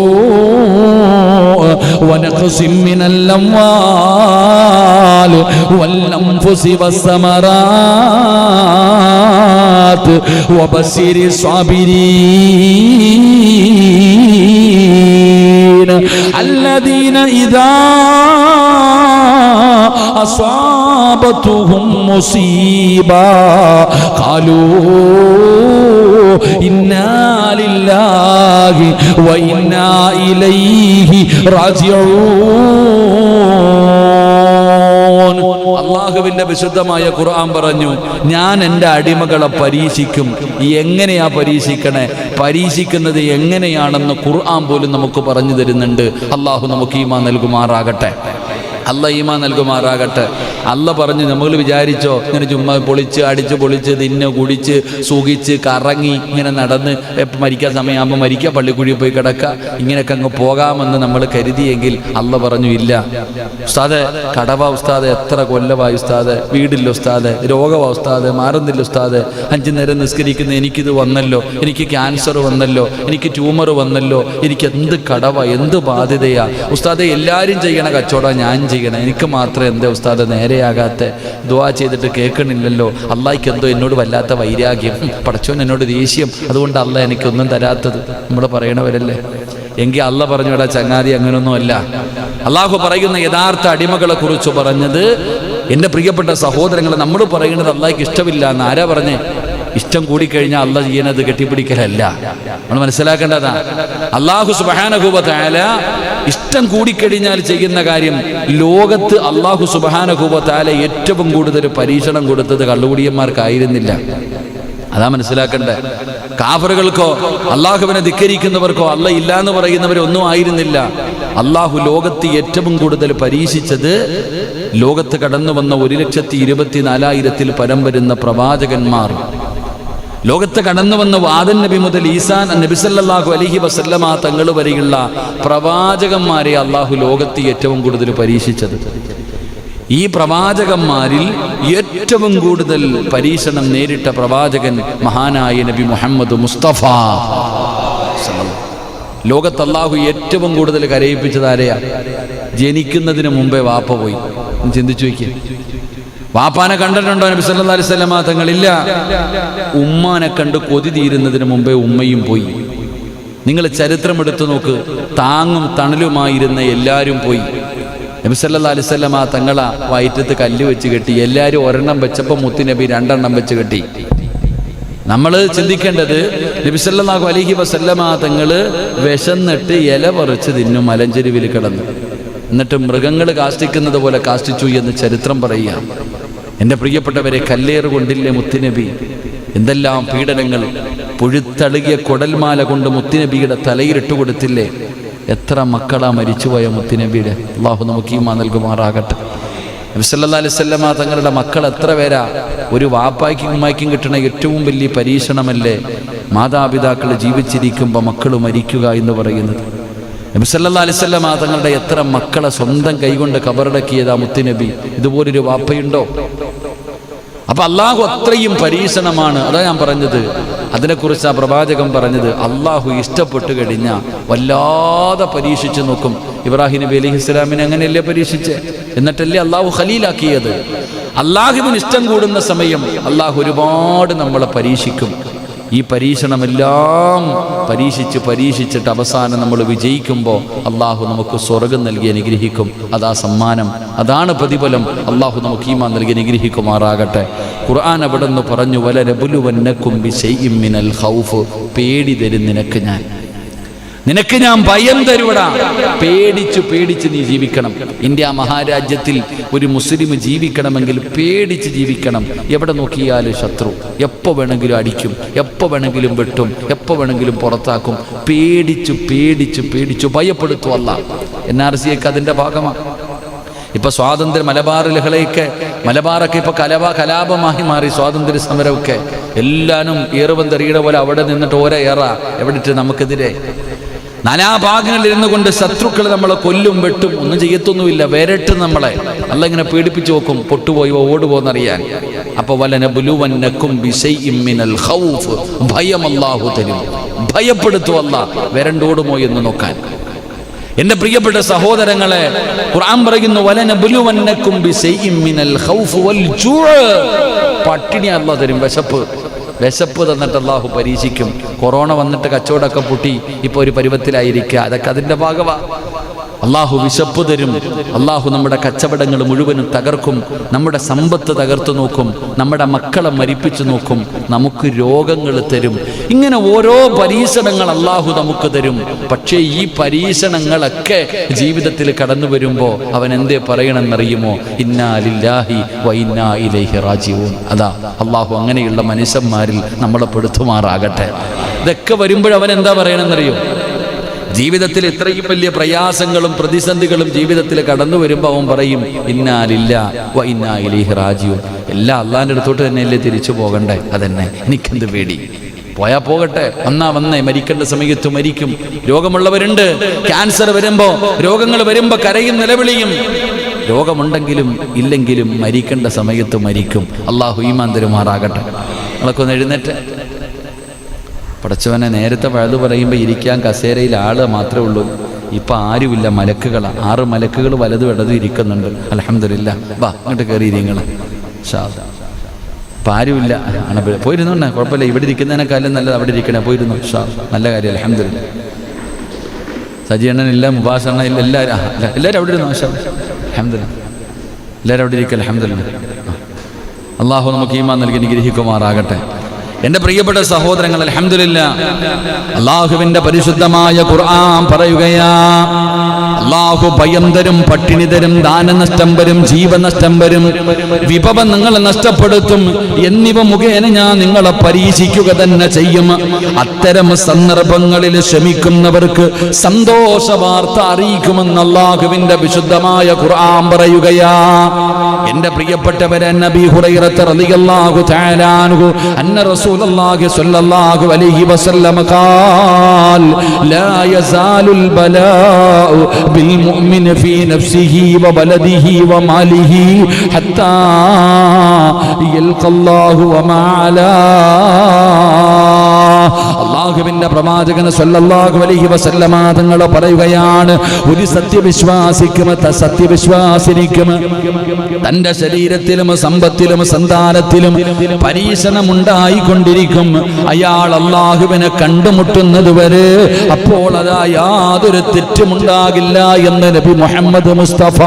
വനഖസിൻ മിനൽ അംവാലി വൽ അൻഫുസി വസ്സമറാത്ത് വബശ്ശിരി സ്വാബിരീൻ الذين إذا أصابتهم مصيبة قالوا إنا لله وإنا إليه راجعون. അല്ലാഹുവിന്റെ വിശുദ്ധമായ ഖുർആൻ പറഞ്ഞു, ഞാൻ എൻ്റെ അടിമകളെ പരീക്ഷിക്കും. എങ്ങനെയാ പരീക്ഷിക്കണേ? പരീക്ഷിക്കുന്നത് എങ്ങനെയാണെന്ന് ഖുർആൻ പോലും നമുക്ക് പറഞ്ഞു തരുന്നുണ്ട്. അല്ലാഹു നമുക്ക് ഈമാൻ നൽകുമാറാകട്ടെ. അല്ല ഈമാൻ നൽകുമാറാകട്ടെ. അല്ല പറഞ്ഞു, നമ്മൾ വിചാരിച്ചോ ഇങ്ങനെ ചുമ്മാ പൊളിച്ച് അടിച്ച് പൊളിച്ച് തിന്ന് കുടിച്ച് സുഖിച്ച് കറങ്ങി ഇങ്ങനെ നടന്ന് മരിക്കാൻ സമയമാകുമ്പോൾ മരിക്കുക, പള്ളിക്കുഴി പോയി കിടക്കുക, ഇങ്ങനെയൊക്കെ അങ്ങ് പോകാമെന്ന് നമ്മൾ കരുതിയെങ്കിൽ അല്ല പറഞ്ഞു, ഇല്ല ഉസ്താദെ, കടവ ഉസ്താദെ, എത്ര കൊല്ലമായി ഉസ്താദെ, വീടില്ല ഉസ്താദെ, രോഗമാ ഉസ്താദെ, മാറുന്നില്ല ഉസ്താദെ, 5 നേരം നിസ്കരിക്കുന്ന എനിക്കിത് വന്നല്ലോ, എനിക്ക് ക്യാൻസർ വന്നല്ലോ, എനിക്ക് ട്യൂമർ വന്നല്ലോ, എനിക്ക് എന്ത് കടവ, എന്ത് ബാധ്യതയാ ഉസ്താദെ, എല്ലാവരും ചെയ്യണ കച്ചവടം ഞാൻ ചെയ്യണം, എനിക്ക് മാത്രം എന്താ ഉസ്താദ് നേരെയാകാത്ത? ദുആ ചെയ്തിട്ട് കേൾക്കണില്ലല്ലോ. അള്ളാഹിക്ക് എന്തോ എന്നോട് വല്ലാത്ത വൈരാഗ്യം, പടച്ചോൻ എന്നോട് ദേഷ്യം, അതുകൊണ്ട് അല്ല എനിക്കൊന്നും തരാത്തത് നമ്മൾ പറയണവരല്ലേ. എങ്കിൽ അല്ല പറഞ്ഞോടാ ചങ്ങാതി, അങ്ങനൊന്നും അല്ല. അള്ളാഹു പറയുന്ന യഥാർത്ഥ അടിമകളെ കുറിച്ച് പറഞ്ഞത്, എൻ്റെ പ്രിയപ്പെട്ട സഹോദരങ്ങളെ, നമ്മൾ പറയുന്നത് അള്ളാഹിക്ക് ഇഷ്ടമില്ല എന്ന് ആരാ പറഞ്ഞേ? ഇഷ്ടം കൂടിക്കഴിഞ്ഞാൽ അല്ല ചെയ്യുന്നത് കെട്ടിപ്പിടിക്കലല്ല, നമ്മൾ മനസ്സിലാക്കേണ്ടതാ. അല്ലാഹു സുബ്ഹാനഹു വ തആല ഇഷ്ടം കൂടിക്കഴിഞ്ഞാൽ ചെയ്യുന്ന കാര്യം, ലോകത്ത് അല്ലാഹു സുബ്ഹാനഹു വ തആല ഏറ്റവും കൂടുതൽ പരീക്ഷണം കൊടുത്തത് കള്ളുകുടിയന്മാർക്കായിരുന്നില്ല. അതാ മനസ്സിലാക്കണ്ടേ. കാഫറുകൾക്കോ അള്ളാഹുവിനെ ധിക്കരിക്കുന്നവർക്കോ അല്ല ഇല്ല എന്ന് പറയുന്നവരൊന്നും ആയിരുന്നില്ല. അള്ളാഹു ലോകത്ത് ഏറ്റവും കൂടുതൽ പരീക്ഷിച്ചത് ലോകത്ത് കടന്നു വന്ന 1,24,000 പരം വരുന്ന പ്രവാചകന്മാർ, ലോകത്ത് കടന്നു വന്ന ആദം നബി മുതൽ ഈസാ നബി സല്ലല്ലാഹു അലൈഹി വസല്ലമ തങ്ങൾ വരെയുള്ള പ്രവാചകന്മാരെ അള്ളാഹു ലോകത്ത് ഏറ്റവും കൂടുതൽ പരീക്ഷിച്ചത്. ഈ പ്രവാചകന്മാരിൽ ഏറ്റവും കൂടുതൽ പരീക്ഷണം നേരിട്ട പ്രവാചകൻ മഹാനായ നബി മുഹമ്മദ് മുസ്തഫ. ലോകത്ത് അള്ളാഹു ഏറ്റവും കൂടുതൽ കരയിപ്പിച്ചത് ആരെയാ? ജനിക്കുന്നതിന് മുമ്പേ വാപ്പ പോയി. ചിന്തിച്ചു വയ്ക്കുക. വാപ്പാനെ കണ്ടിട്ടുണ്ടോ നബി സല്ലല്ലാഹു അലൈഹി വസല്ലമ തങ്ങളില്ല. ഉമ്മാനെ കണ്ട് കൊതി തീരുന്നതിന് മുമ്പേ ഉമ്മയും പോയി. നിങ്ങൾ ചരിത്രം എടുത്തു നോക്ക്. താങ്ങും തണലുമായിരുന്ന എല്ലാവരും പോയി. നബി സല്ലല്ലാഹു അലൈഹി വസല്ലമ തങ്ങളെ വയറ്റത്ത് കല്ല് വെച്ച് കെട്ടി. എല്ലാവരും ഒരെണ്ണം വെച്ചപ്പോൾ മുത്തുനബി 2 എണ്ണം വെച്ച് കെട്ടി. നമ്മൾ ചിന്തിക്കേണ്ടത് നബി സല്ലല്ലാഹു അലൈഹി വസല്ലമ തങ്ങള് വിശന്നിട്ട് ഇല പറിച്ച് തിന്നു മലഞ്ചെരുവിൽ കിടന്നു. എന്നിട്ട് മൃഗങ്ങൾ കാഷ്ടിക്കുന്നത് പോലെ കാഷ്ടിച്ചു എന്ന് ചരിത്രം പറയുക. എൻ്റെ പ്രിയപ്പെട്ടവരെ, കല്ലേറ് കൊണ്ടില്ലേ മുത്തുനബി? എന്തെല്ലാം പീഡനങ്ങൾ! പുഴുത്തളുകിയ കുടൽമാല കൊണ്ട് മുത്തുനബിയുടെ തലയിലിട്ട് കൊടുത്തില്ലേ? എത്ര മക്കളാ മരിച്ചുപോയ മുത്തുനബിയുടെ. അള്ളാഹു നമുക്ക് ഈമാൻ നൽകുമാറാകട്ടെ. നബി സല്ലല്ലാഹു അലൈഹി വസല്ലമ തങ്ങളുടെ മക്കൾ എത്ര പേരാ? ഒരു വാപ്പായ്ക്കും ഉമ്മായ്ക്കും കിട്ടുന്ന ഏറ്റവും വലിയ പരീക്ഷണമല്ലേ മാതാപിതാക്കൾ ജീവിച്ചിരിക്കുമ്പോൾ മക്കൾ മരിക്കുക എന്ന് പറയുന്നത്. നബി സല്ലല്ലാഹു അലൈഹി വസല്ലമ തങ്ങളുടെ എത്ര മക്കളെ സ്വന്തം കൈകൊണ്ട് കബറടക്കിയതാ മുത്തുനബി. ഇതുപോലൊരു വാപ്പയുണ്ടോ? അപ്പൊ അള്ളാഹു അത്രയും പരീക്ഷണമാണ്. അതാ ഞാൻ പറഞ്ഞത്. അതിനെക്കുറിച്ച് ആ പ്രവാചകൻ പറഞ്ഞത്, അള്ളാഹു ഇഷ്ടപ്പെട്ടു കഴിഞ്ഞാൽ വല്ലാതെ പരീക്ഷിച്ചു നോക്കും. ഇബ്രാഹിം നബി അലൈഹി സ്വലാമിനെ അങ്ങനെയല്ലേ പരീക്ഷിച്ച്? എന്നിട്ടല്ലേ അള്ളാഹു ഖലീലാക്കിയത്. അള്ളാഹുവിന് ഇഷ്ടം കൂടുന്ന സമയം അള്ളാഹു ഒരുപാട് നമ്മളെ പരീക്ഷിക്കും. ഈ പരീക്ഷണമെല്ലാം പരീക്ഷിച്ചിട്ട് അവസാനം നമ്മൾ വിജയിക്കുമ്പോൾ അള്ളാഹു നമുക്ക് സ്വർഗം നൽകി അനുഗ്രഹിക്കും. അതാ സമ്മാനം, അതാണ് പ്രതിഫലം. അള്ളാഹു നമുക്ക് ഈമാൻ നൽകി അനുഗ്രഹിക്കുമാറാകട്ടെ. ഖുർആൻ അവിടെ നിന്ന് പറഞ്ഞു, വലനബുലുവന്നകും ബിശൈഇൻ മിനൽ ഖൗഫ്. പേടി തരും നിനക്ക് ഞാൻ ഭയം തരുവടാ. പേടിച്ച് നീ ജീവിക്കണം. ഇന്ത്യ മഹാരാജ്യത്തിൽ ഒരു മുസ്ലിം ജീവിക്കണമെങ്കിൽ പേടിച്ച് ജീവിക്കണം. എവിടെ നോക്കിയാലും ശത്രു. എപ്പോൾ വേണമെങ്കിലും അടിക്കും, എപ്പോൾ വേണമെങ്കിലും വെട്ടും, എപ്പോൾ വേണമെങ്കിലും പുറത്താക്കും. പേടിച്ചു ഭയപ്പെടുത്തും അല്ലാഹ്. NRC ഒക്കെ അതിൻ്റെ ഭാഗമാണ്. ഇപ്പൊ സ്വാതന്ത്ര്യ മലബാറൊക്കെ ഇപ്പൊ കലാപമായി മാറി. സ്വാതന്ത്ര്യ സമരമൊക്കെ എല്ലാവരും ഏറുവന്തെറിയുടെ പോലെ അവിടെ നിന്നിട്ട് ഓരോ എവിടെ ഇട്ട് നമുക്കെതിരെ നാനാഭാഗങ്ങളിൽ ഇരുന്നു കൊണ്ട് ശത്രുക്കൾ നമ്മളെ കൊല്ലും, വെട്ടും, ഒന്നും ചെയ്യത്തൊന്നുമില്ല. വരട്ടും നമ്മളെ. അല്ല ഇങ്ങനെ പേടിപ്പിച്ചു നോക്കും, പൊട്ടുപോയോ ഓടുപോന്നറിയാൻ. അപ്പൊ വലനബുലുവന്നകും ബിശൈഇൻ മിനൽ ഖൗഫ്. ഭയം അല്ലാഹു തരും. ഭയപ്പെടുത്തും അല്ലാഹ്. വരണ്ടോടുമോ എന്ന് നോക്കാൻ. എന്റെ പ്രിയപ്പെട്ട സഹോദരങ്ങളെ, ഖുർആൻ പറയുന്നു, വലനബുലുവന്നകും ബിശൈഇൻ മിനൽ ഖൗഫ് വൽ ജൂഅ്. പട്ടിണി അല്ലാഹു തരും. വിശപ്പ് തന്നിട്ട് അള്ളാഹു പരീക്ഷിക്കും. കൊറോണ വന്നിട്ട് കച്ചവടമൊക്കെ പൊട്ടി ഇപ്പോൾ ഒരു പരുവത്തിലായിരിക്കുക. അതൊക്കെ അതിൻ്റെ ഭാഗമാണ്. അള്ളാഹു വിശപ്പ് തരും. അള്ളാഹു നമ്മുടെ കച്ചവടങ്ങൾ മുഴുവനും തകർക്കും. നമ്മുടെ സമ്പത്ത് തകർത്തു നോക്കും. നമ്മുടെ മക്കളെ മരിപ്പിച്ചു നോക്കും. നമുക്ക് രോഗങ്ങൾ തരും. ഇങ്ങനെ ഓരോ പരീക്ഷണങ്ങൾ അള്ളാഹു നമുക്ക് തരും. പക്ഷേ ഈ പരീക്ഷണങ്ങളൊക്കെ ജീവിതത്തിൽ കടന്നു വരുമ്പോൾ അവൻ എന്തേ പറയണമെന്നറിയുമോ? ഇന്നാ ലില്ലാഹി വ ഇന്നാ ഇലൈഹി റാജിഊൻ. അതാ അള്ളാഹു അങ്ങനെയുള്ള മനുഷ്യന്മാരിൽ നമ്മളെ പെടുത്തുമാറാകട്ടെ. ഇതൊക്കെ വരുമ്പോഴവൻ എന്താ പറയണമെന്നറിയോ? ജീവിതത്തിൽ ഇത്രയും വലിയ പ്രയാസങ്ങളും പ്രതിസന്ധികളും ജീവിതത്തിൽ കടന്നു വരുമ്പോൾ അവൻ പറയും, ഇന്നാ ലില്ലാഹി വ ഇന്നാ ഇലൈഹി റാജിഊൻ. എല്ലാം അള്ളാഹിൻ്റെ അടുത്തോട്ട് തന്നെയല്ലേ തിരിച്ചു പോകണ്ടേ? അതന്നെ, എനിക്കെന്ത് പേടി? പോയാ പോകട്ടെ. വന്നേ, മരിക്കേണ്ട സമയത്ത് മരിക്കും. രോഗമുള്ളവരുണ്ട്. ക്യാൻസർ വരുമ്പോ, രോഗങ്ങൾ വരുമ്പോ കരയും നിലവിളിയും. രോഗമുണ്ടെങ്കിലും ഇല്ലെങ്കിലും മരിക്കേണ്ട സമയത്ത് മരിക്കും. അള്ളാഹു ഈമാൻ തരുമാറാകട്ടെ. നമ്മളൊക്കെ ഒന്ന് എഴുന്നേറ്റ്. പടച്ചവനെ, നേരത്തെ വഴുതു പറയുമ്പോൾ ഇരിക്കാൻ കസേരയിൽ ആള് മാത്രമേ ഉള്ളൂ. ഇപ്പം ആരുമില്ല, മലക്കുകളാണ്. 6 മലക്കുകൾ വലതും ഇടതും ഇരിക്കുന്നുണ്ട്. അൽഹംദുലില്ലാ. വാ അങ്ങോട്ട് കയറി ഇരിങ്ങൾ. അപ്പം ആരുമില്ല. പോയിരുന്നോണ്ടേ, കുഴപ്പമില്ല. ഇവിടെ ഇരിക്കുന്നതിനേക്കാളും നല്ലത് അവിടെ ഇരിക്കണേ. പോയിരുന്നു. നല്ല കാര്യം. അൽഹംദുലില്ലാ. സജീവണ്ണനില്ല, മുബാസണ്ണയില്ല, എല്ലാവരും അവിടെ ഇരുന്നു. അൽഹംദുലില്ലാ. എല്ലാവരും അവിടെ ഇരിക്കുക. അൽഹംദുലില്ലാ. അള്ളാഹു നമുക്ക് ഈമാൻ നൽകി അനുഗ്രഹിക്കുമാറാകട്ടെ. എന്റെ പ്രിയപ്പെട്ട സഹോദരങ്ങൾ, അൽഹംദുലില്ലാഹ് അല്ലാഹുവിന്റെ പരിശുദ്ധമായ ഖുർആൻ പറയുകയാ, അല്ലാഹു ഭയം തരും, പട്ടിണി തരും, ദാനനഷ്ടം വരും, ജീവനഷ്ടം വരും, വിഭവം നിങ്ങളെ നഷ്ടപ്പെടുത്തും എന്നിവ മുഖേന ഞാൻ നിങ്ങളെ പരീക്ഷിക്കുക തന്നെ ചെയ്യും. അത്തരം സന്ദർഭങ്ങളിൽ ക്ഷമിക്കുന്നവർക്ക് സന്തോഷ വാർത്ത അറിയിക്കുമെന്ന് അല്ലാഹുവിന്റെ വിശുദ്ധമായ ഖുർആൻ പറയുകയാ. എന്റെ പ്രിയപ്പെട്ടവരെ, നബി ഹുറൈറ റളിയല്ലാഹു തആല അൻഹു അന്ന റസൂലുള്ളാഹി സ്വല്ലല്ലാഹു അലൈഹി വസല്ലം ഖാൽ ലാ യസാലുൽ ബലാഉ ബിൽ മുഅ്മിനി ഫീ നഫ്സിഹി വ ബലദിഹി വ മാലിഹി ഹത്താ യൽഖല്ലാഹു വ മാഅലാ. അല്ലാഹുവിന്റെ പ്രവാചകൻ സ്വല്ലല്ലാഹു അലൈഹി വസല്ലമ തങ്ങൾ പറയുകയാണ്, ഒരു സത്യവിശ്വാസിക്കും സത്യവിശ്വാസിനിക്കും തന്റെ ശരീരത്തിലും സമ്പത്തിലും സന്താനത്തിലും പരീക്ഷണം ഉണ്ടായിക്കൊണ്ടിരിക്കും. അയാൾ അല്ലാഹുവിനെ കണ്ടുമുട്ടുന്നത് വരെ അപ്പോൾ അതാ യാതൊരു തെറ്റുമുണ്ടാകില്ല എന്ന് നബി മുഹമ്മദ് മുസ്തഫ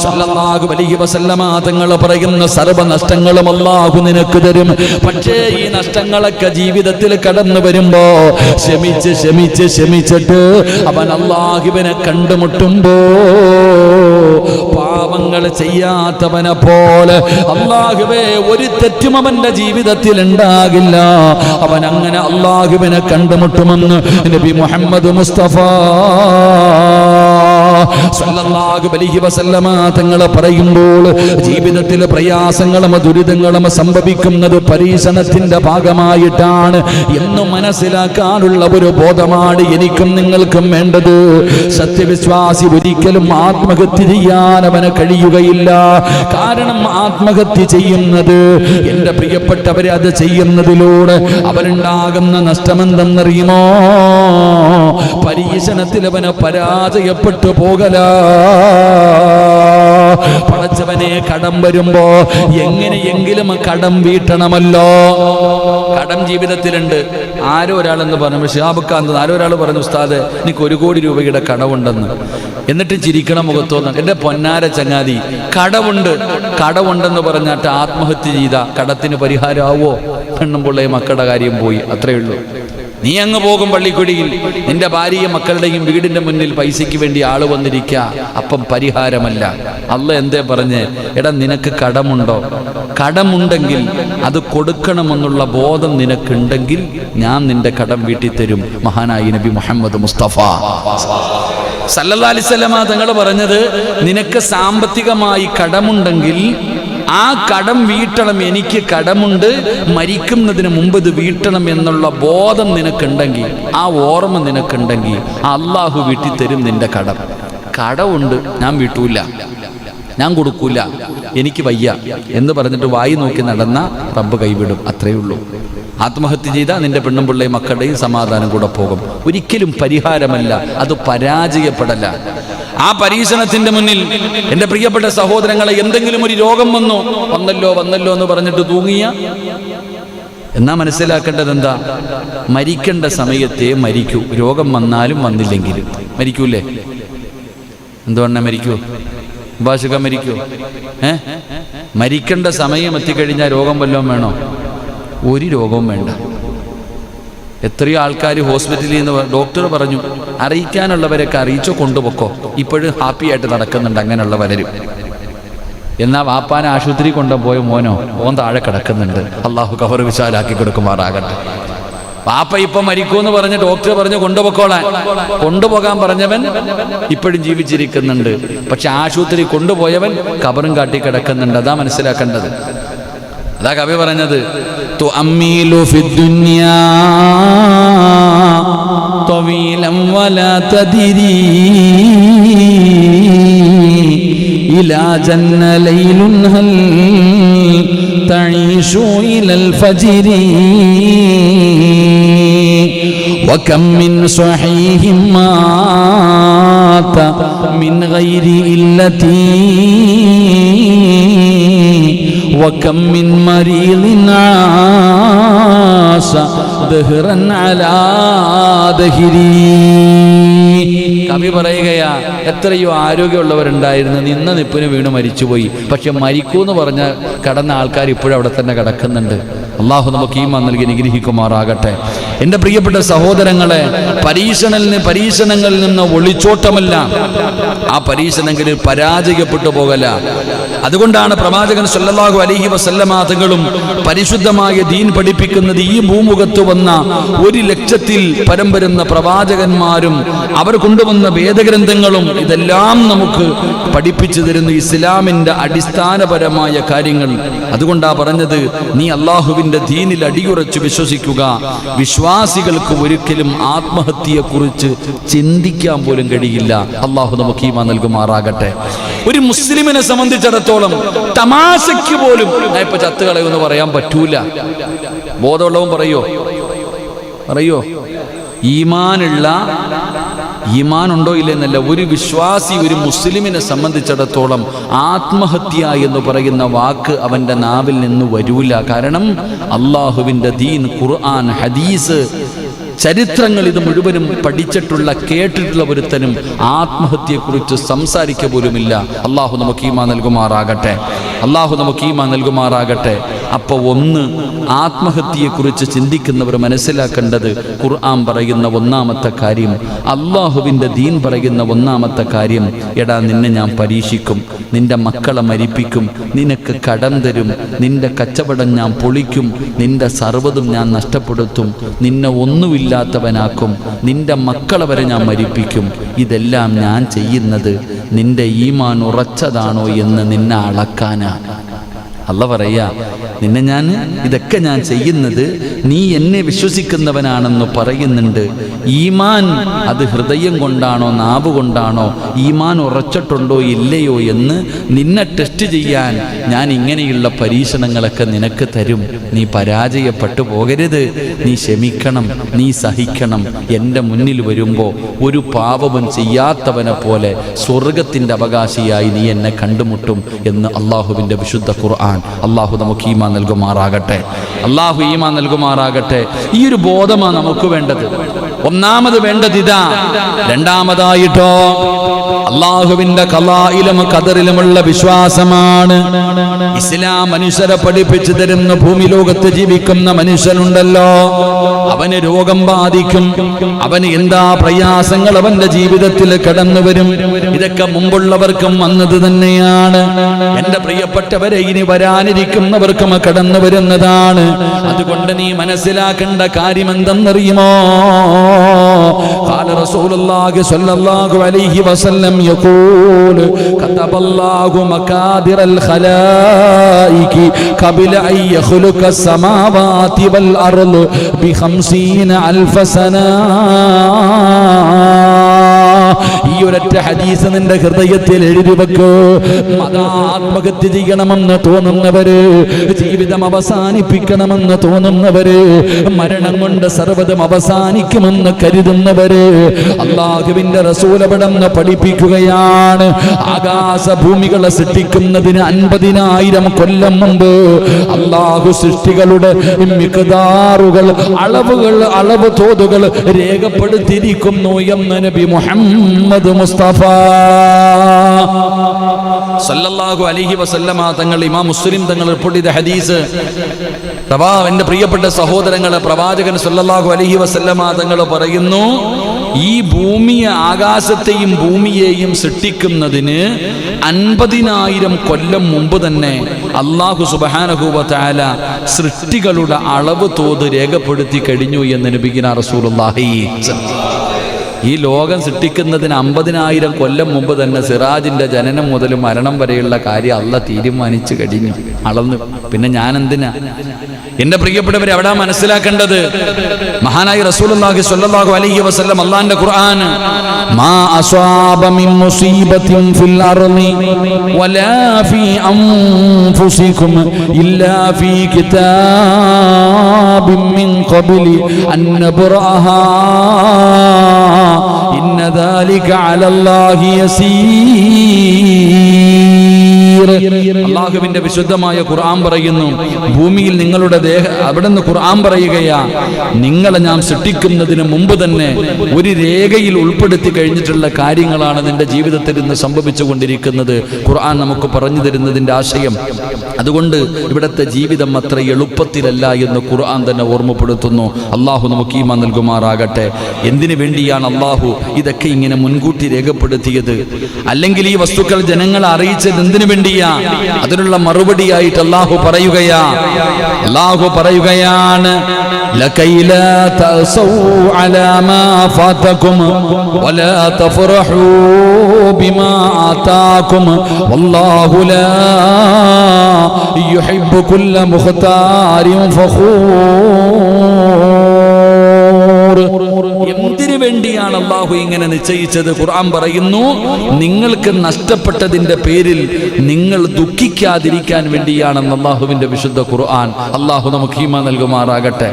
സല്ലല്ലാഹു അലൈഹി വസല്ലമ തങ്ങൾ പറയുന്ന സർവ്വ നഷ്ടങ്ങളും അല്ലാഹു നിനക്ക് തരും. പക്ഷേ ഈ നഷ്ടങ്ങളൊക്കെ ജീവിതത്തിൽ കടന്നു വരുമ്പോ ക്ഷമിച്ചിട്ട് അവൻ അല്ലാഹുവിനെ കണ്ടുമുട്ടുമ്പോ പാപങ്ങൾ ചെയ്യാത്തവനെ പോലെ അല്ലാഹുവേ ഒരു തെറ്റും അവന്റെ ജീവിതത്തിൽ ഉണ്ടാകില്ല. അവൻ അങ്ങനെ അല്ലാഹുവിനെ കണ്ടുമുട്ടുമെന്ന് നബി മുഹമ്മദ് മുസ്തഫ സല്ലല്ലാഹു അലൈഹി വസല്ലമ തങ്ങൾ പറയുമ്പോൾ ജീവിതത്തിൽ പ്രയാസങ്ങളും ദുരിതങ്ങളും സംഭവിക്കുന്നത് പരീക്ഷണത്തിന്റെ ഭാഗമായിട്ടാണ് എന്ന് മനസ്സിലാക്കാനുള്ള ഒരു ബോധമാണ് എനിക്കും നിങ്ങൾക്കും വേണ്ടത്. സത്യവിശ്വാസി ഒരിക്കലും ആത്മഹത്യ ചെയ്യാൻ അവന് കഴിയുകയില്ല. കാരണം ആത്മഹത്യ ചെയ്യുന്നത്, എന്റെ പ്രിയപ്പെട്ടവരെ, അത് ചെയ്യുന്നതിലൂടെ അവനുണ്ടാകുന്ന നഷ്ടമെന്തെന്നറിയുമോ? പരീക്ഷണത്തിൽ അവന് പരാജയപ്പെട്ടു പോകല. പടച്ചവനെ, കടം വരുമ്പോ എങ്ങനെയെങ്കിലും കടം വീട്ടണമല്ലോ. കടം ജീവിതത്തിലുണ്ട്. ആരോ ഒരാളെന്ന് പറഞ്ഞു, ഷിഹാബുക്കാന്ത് ആരോ ഒരാൾ പറഞ്ഞു, ഉസ്താദ് എനിക്ക് 1 കോടി രൂപയുടെ കടമുണ്ടെന്ന്. എന്നിട്ട് ചിരിക്കണം മുഖത്തോന്ന്. എൻ്റെ പൊന്നാര ചങ്ങാതി, കടമുണ്ടെന്ന് പറഞ്ഞിട്ട് ആത്മഹത്യ ചെയ്ത കടത്തിന് പരിഹാരമാവോ? പെണ്ണും പിള്ളയും മക്കളുടെ കാര്യം പോയി, അത്രയേ ഉള്ളൂ. നീ അങ്ങ് പോകും പള്ളിക്കുടിയിൽ, നിന്റെ ഭാര്യയും മക്കളുടെയും വീടിന്റെ മുന്നിൽ പൈസയ്ക്ക് വേണ്ടി ആള് വന്നിരിക്കുക, അപ്പം പരിഹാരമല്ല. അല്ലാഹ് എന്തേ പറഞ്ഞ്, എടാ നിനക്ക് കടമുണ്ടോ? കടമുണ്ടെങ്കിൽ അത് കൊടുക്കണമെന്നുള്ള ബോധം നിനക്കുണ്ടെങ്കിൽ ഞാൻ നിന്റെ കടം വീട്ടി തരും. മഹാനായി നബി മുഹമ്മദ് മുസ്തഫ സല്ലല്ലാഹു അലൈഹി വസല്ലമ തങ്ങൾ പറഞ്ഞത്, നിനക്ക് സാമ്പത്തികമായി കടമുണ്ടെങ്കിൽ ആ കടം വീട്ടണം. എനിക്ക് കടമുണ്ട്, മരിക്കുന്നതിന് മുമ്പ് ഇത് വീട്ടണം എന്നുള്ള ബോധം നിനക്കുണ്ടെങ്കിൽ, ആ ഓർമ്മ നിനക്കുണ്ടെങ്കിൽ അള്ളാഹു വീട്ടിത്തരും നിന്റെ കടം. കടമുണ്ട്, ഞാൻ വീട്ടൂല, ഞാൻ കൊടുക്കൂല, എനിക്ക് വയ്യ എന്ന് പറഞ്ഞിട്ട് വായി നോക്കി നടന്ന റബ്ബ് കൈവിടും. അത്രയേ ഉള്ളൂ. ആത്മഹത്യ ചെയ്താൽ നിന്റെ പെണ്ണും പിള്ളയും മക്കളുടെയും സമാധാനം കൂടെ പോകും. ഒരിക്കലും പരിഹാരമല്ല, അത് പരാജയപ്പെടല. ആ പരീക്ഷണത്തിന്റെ മുന്നിൽ എൻ്റെ പ്രിയപ്പെട്ട സഹോദരങ്ങളെ, എന്തെങ്കിലും ഒരു രോഗം വന്നല്ലോ എന്ന് പറഞ്ഞിട്ട് തൂങ്ങിയ, എന്നാ മനസ്സിലാക്കേണ്ടത് എന്താ? മരിക്കേണ്ട സമയത്തെ മരിക്കൂ. രോഗം വന്നാലും വന്നില്ലെങ്കിലും മരിക്കൂലേ? എന്തുകൊണ്ടാ മരിക്കൂ? ഭാഷക മരിക്കൂ? മരിക്കേണ്ട സമയം എത്തിക്കഴിഞ്ഞാൽ രോഗം വല്ലതും വേണോ? ഒരു രോഗവും വേണ്ട. എത്രയോ ആൾക്കാർ ഹോസ്പിറ്റലിൽ നിന്ന് ഡോക്ടർ പറഞ്ഞു, അറിയിക്കാനുള്ളവരൊക്കെ അറിയിച്ചോ, കൊണ്ടുപോക്കോ, ഇപ്പോഴും ഹാപ്പി ആയിട്ട് നടക്കുന്നുണ്ട് അങ്ങനെയുള്ള പലരും. എന്നാൽ വാപ്പാനെ ആശുപത്രി കൊണ്ടുപോയ ഓൻ താഴെ കിടക്കുന്നുണ്ട്. അള്ളാഹു ഖബർ വിശാലാക്കി കൊടുക്കുമാറാകട്ടെ. വാപ്പ ഇപ്പം മരിക്കൂന്ന് പറഞ്ഞ് ഡോക്ടർ പറഞ്ഞു കൊണ്ടുപോക്കോളാൻ. കൊണ്ടുപോകാൻ പറഞ്ഞവൻ ഇപ്പോഴും ജീവിച്ചിരിക്കുന്നുണ്ട്. പക്ഷെ ആശുപത്രി കൊണ്ടുപോയവൻ ഖബറും കാട്ടി കിടക്കുന്നുണ്ട്. അതാ മനസ്സിലാക്കേണ്ടത്. അതാ കവി പറഞ്ഞത്, തുഅമ്മീലു ഫിദ്ദുനിയാ തവീലൻ വലാ തദിരി ഇലാ ജന്ന ലൈലുൻ ഹൽ തഈശു ഇലൽ ഫജ്രി വകം മിൻ സ്വഹീഹിൻ മാത മിൻ ഗൈരി ഇല്ലതി وكم من مريض عاش دهرا على دهري. കവി പറയുകയാ, എത്രയോ ആരോഗ്യമുള്ളവരുണ്ടായിരുന്നു, നിന്ന നിപ്പിന് വീണ് മരിച്ചുപോയി. പക്ഷെ മരിക്കൂന്ന് പറഞ്ഞ കടന്ന ആൾക്കാർ ഇപ്പോഴും അവിടെ തന്നെ കിടക്കുന്നുണ്ട്. അള്ളാഹു നമുക്ക് ഈമാൻ നൽകി അനുഗ്രഹിക്കുമാറാകട്ടെ. എൻ്റെ പ്രിയപ്പെട്ട സഹോദരങ്ങളെ, പരീക്ഷണങ്ങളിൽ നിന്ന് ഒളിച്ചോട്ടമല്ല, ആ പരീക്ഷണങ്ങളിൽ പരാജയപ്പെട്ടു പോകല. അതുകൊണ്ടാണ് പ്രവാചകൻ സല്ലല്ലാഹു അലൈഹി വസല്ലമ തങ്ങളും പരിശുദ്ധമായ ദീൻ പഠിപ്പിക്കുന്നത്. ഈ ഭൂമുഖത്ത് വന്ന 100,000-ൽ പരം വരുന്ന പ്രവാചകന്മാരും അവർ കൊണ്ടുവന്ന വേദഗ്രന്ഥങ്ങളും ഇതെല്ലാം നമുക്ക് പഠിപ്പിച്ചു തരുന്ന ഇസ്ലാമിന്റെ അടിസ്ഥാനപരമായ കാര്യങ്ങൾ. അതുകൊണ്ടാണ് പറഞ്ഞത്, നീ അള്ളാഹുവിന്റെ ദീനിൽ അടിയുറച്ച് വിശ്വസിക്കുക. വിശ്വാസികൾക്ക് ഒരിക്കലും ആത്മഹത്യയെക്കുറിച്ച് ചിന്തിക്കാൻ പോലും കഴിയില്ല. അള്ളാഹു നമുക്ക് ഈമാൻ നൽകുമാറാകട്ടെ. ഒരു മുസ്ലിമിനെ സംബന്ധിച്ചിടത്തോളം തമാശയ്ക്ക് പോലും ഞാൻ ഇപ്പൊ ചത്തുകളയെന്ന് പറയാൻ പറ്റൂല. ബോധമുള്ളവൻ പറയോ ഈമാനുണ്ടോ ഇല്ലെന്നല്ല, ഒരു വിശ്വാസി, ഒരു മുസ്ലിമിനെ സംബന്ധിച്ചിടത്തോളം ആത്മഹത്യ എന്ന് പറയുന്ന വാക്ക് അവൻ്റെ നാവിൽ നിന്ന് വരൂല. കാരണം അള്ളാഹുവിൻ്റെ ദീൻ, ഖുർആൻ, ഹദീസ്, ചരിത്രങ്ങൾ ഇത് മുഴുവനും പഠിച്ചിട്ടുള്ള കേട്ടിട്ടുള്ള ഒരുത്തനും ആത്മഹത്യയെക്കുറിച്ച് സംസാരിക്കുക പോലുമില്ല. അള്ളാഹു നമുക്ക് ഈമാൻ നൽകുമാറാകട്ടെ. അപ്പോൾ ആത്മഹത്യയെക്കുറിച്ച് ചിന്തിക്കുന്നവർ മനസ്സിലാക്കേണ്ടത്, ഖുർആൻ പറയുന്ന ഒന്നാമത്തെ കാര്യം, അള്ളാഹുവിൻ്റെ ദീൻ പറയുന്ന ഒന്നാമത്തെ കാര്യം, എടാ നിന്നെ ഞാൻ പരീക്ഷിക്കും, നിന്റെ മക്കളെ മരിപ്പിക്കും, നിനക്ക് കടം തരും, നിന്റെ കച്ചവടം ഞാൻ പൊളിക്കും, നിന്റെ സർവ്വതും ഞാൻ നഷ്ടപ്പെടുത്തും, നിന്നെ ഒന്നുമില്ലാത്തവനാക്കും, നിന്റെ മക്കളെ വരെ ഞാൻ മരിപ്പിക്കും. ഇതെല്ലാം ഞാൻ ചെയ്യുന്നത് നിന്റെ ഈമാൻ ഉറച്ചതാണോ എന്ന് നിന്നെ അളക്കാനാണ്. അല്ലാഹു പറയാ, ഇതൊക്കെ ഞാൻ ചെയ്യുന്നത് നീ എന്നെ വിശ്വസിക്കുന്നവനാണെന്ന് പറയുന്നുണ്ട്. ഈമാൻ അത് ഹൃദയം കൊണ്ടാണോ നാവ് കൊണ്ടാണോ, ഈമാൻ ഉറച്ചിട്ടുണ്ടോ ഇല്ലയോ എന്ന് നിന്നെ ടെസ്റ്റ് ചെയ്യാൻ ഞാൻ ഇങ്ങനെയുള്ള പരീക്ഷണങ്ങളൊക്കെ നിനക്ക് തരും. നീ പരാജയപ്പെട്ടു പോകരുത്, നീ ക്ഷമിക്കണം, നീ സഹിക്കണം. എൻ്റെ മുന്നിൽ വരുമ്പോൾ ഒരു പാപവും ചെയ്യാത്തവനെ പോലെ സ്വർഗത്തിൻ്റെ അവകാശിയായി നീ എന്നെ കണ്ടുമുട്ടും എന്ന് അള്ളാഹുവിൻ്റെ വിശുദ്ധ ഖുർആൻ. അള്ളാഹു നമുക്ക് ഈമാൻ നൽകുമാറാകട്ടെ. ഈ ഒരു ബോധമാണ് നമുക്ക് വേണ്ടത്. ഒന്നാമത് വേണ്ടത് ഇതാ. രണ്ടാമതായിട്ടോ അള്ളാഹുവിന്റെ ഖലായിലും ഖദറിലുമുള്ള വിശ്വാസമാണ്. ഇസ്ലാം മനുഷ്യരെ പഠിപ്പിച്ചു തരുന്ന, ഭൂമി ലോകത്ത് ജീവിക്കുന്ന മനുഷ്യനുണ്ടല്ലോ, അവന് രോഗം ബാധിക്കും, അവന് എന്താ പ്രയാസങ്ങൾ അവന്റെ ജീവിതത്തിൽ കടന്നു വരും. ഇതൊക്കെ മുമ്പുള്ളവർക്കും വന്നത് തന്നെയാണ്. എന്റെ പ്രിയപ്പെട്ടവരെ, ഇനി വരാനിരിക്കുന്നവർക്കും കടന്നു വരുന്നതാണ്. അതുകൊണ്ട് നീ മനസ്സിലാക്കേണ്ട കാര്യം എന്തെന്നറിയുമോ? ഖാല റസൂലുള്ളാഹി സ്വല്ലല്ലാഹു അലൈഹി വസല്ലം യഖൂൽ കതബല്ലാഹു മകാദിറൽ ഖലായികി ഖബല അൻ യഖ്ലുഖ അസ്സമാവാതി വൽ അർള് ബി 50,000 സന. ഈ ഒരൊറ്റ ഹദീസ് നിന്റെ ഹൃദയത്തിൽ എഴുതി വെക്കൂ. ആത്മഹത്യ ചെയ്യണമെന്ന് തോന്നുന്നവര്, ജീവിതം അവസാനിപ്പിക്കണമെന്ന് തോന്നുന്നവര്, മരണം കൊണ്ട് സർവ്വതും അവസാനിക്കുമെന്ന് കരുതുന്നവര്, അള്ളാഹുവിന്റെ റസൂൽ അവിടുന്ന് പഠിപ്പിക്കുകയാണ്. ആകാശഭൂമികളെ സൃഷ്ടിക്കുന്നതിന് 50,000 കൊല്ലം മുമ്പ് അള്ളാഹു സൃഷ്ടികളുടെ മിഖ്ദാറുകൾ, അളവ് തോതുകൾ രേഖപ്പെടുത്തിയിരിക്കുന്നു എന്ന് നബി മുഹമ്മദ് മുസ്തഫ സല്ലല്ലാഹു അലൈഹി വസല്ലമ തങ്ങൾ, ഇമാം മുസ്ലിം തങ്ങൾ റിപ്പോർട്ട് ചെയ്ത ഹദീസ്. എന്റെ പ്രിയപ്പെട്ട സഹോദരങ്ങളെ, പ്രവാചകൻ സല്ലല്ലാഹു അലൈഹി വസല്ലമ തങ്ങൾ പറയുന്നു, ഈ ഭൂമിയെ, ആകാശത്തെയും ഭൂമിയെയും സൃഷ്ടിക്കുന്നതിന് 50,000 കൊല്ലം മുമ്പ് തന്നെ അല്ലാഹു സുബ്ഹാനഹു വ തആല സൃഷ്ടികളുടെ അളവ് തോത് രേഖപ്പെടുത്തി കഴിഞ്ഞു എന്ന് നബിയുനാ റസൂലുള്ളാഹി. ഈ ലോകം സൃഷ്ടിക്കുന്നതിന് 50,000 കൊല്ലം മുമ്പ് തന്നെ സിറാജിന്റെ ജനനം മുതൽ മരണം വരെയുള്ള കാര്യം അല്ലാഹ് തീരുമാനിച്ചു കഴിഞ്ഞു, അളന്നു. പിന്നെ ഞാൻ എന്തിനാ? എന്റെ പ്രിയപ്പെട്ടവരെ, അവിടെ മനസ്സിലാക്കേണ്ടത്, മഹാനായ റസൂലുള്ളാഹി സ്വല്ലല്ലാഹു അലൈഹി വസല്ലം അല്ലാഹുവിന്റെ ഖുർആൻ, മാ അസ്വാബ മിൻ മുസീബത്തിൻ ഫിൽ അർളി വലാ ഫീ അൻഫുസികും ഇല്ലാ ഫീ കിതാബിൻ മിൻ ഖബ്ലി അൻ നബ്റഅഹാ ഇന്ന ദാലിക അലല്ലാഹി യസീർ. അല്ലാഹുവിന്റെ വിശുദ്ധമായ ഖുർആൻ പറയുന്നു, ഭൂമിയിൽ നിങ്ങളുടെ അവിടുന്ന് ഖുർആൻ പറയുകയാ, നിങ്ങളെ ഞാൻ സൃഷ്ടിക്കുന്നതിന് മുമ്പ് തന്നെ ഒരു രേഖയിൽ ഉൾപ്പെടുത്തി കഴിഞ്ഞിട്ടുള്ള കാര്യങ്ങളാണ് നിന്റെ ജീവിതത്തിൽ ഇന്ന് സംഭവിച്ചുകൊണ്ടിരിക്കുന്നത്. ഖുർആൻ നമുക്ക് പറഞ്ഞു തരുന്നതിന്റെ ആശയം അതുകൊണ്ട് ഇവിടുത്തെ ജീവിതം അത്ര എളുപ്പത്തിലല്ല എന്ന് ഖുർആൻ തന്നെ ഓർമ്മപ്പെടുത്തുന്നു. അള്ളാഹു നമുക്ക് ഈമാൻ നൽകുമാറാകട്ടെ. എന്തിനു വേണ്ടിയാണ് അള്ളാഹു ഇതൊക്കെ ഇങ്ങനെ മുൻകൂട്ടി രേഖപ്പെടുത്തിയത്? അല്ലെങ്കിൽ ഈ വസ്തുക്കൾ ജനങ്ങളെ അറിയിച്ചത് എന്തിനു വേണ്ടിയാ? അതിനുള്ള മറുപടിയായിട്ട് അള്ളാഹു പറയുകയാണ് ലകൈ ലാ തഅസൂ അലാ മാ ഫാതകും വലാ തഫറഹൂ ബിമാ ആതാകും വല്ലാഹു ലാ യുഹിബ്ബു കുല്ല മുഖ്താരിൻ ഫഖൂർ. എന്തിനു വേണ്ടിയാണ് അള്ളാഹു ഇങ്ങനെ നിശ്ചയിച്ചത്? ഖുർആൻ പറയുന്നു, നിങ്ങൾക്ക് നഷ്ടപ്പെട്ടതിന്റെ പേരിൽ നിങ്ങൾ ദുഃഖിക്കാതിരിക്കാൻ വേണ്ടിയാണെന്ന് അള്ളാഹുവിന്റെ വിശുദ്ധ ഖുർആൻ. അള്ളാഹു നമുക്ക് ഈമാൻ നൽകുമാറാകട്ടെ.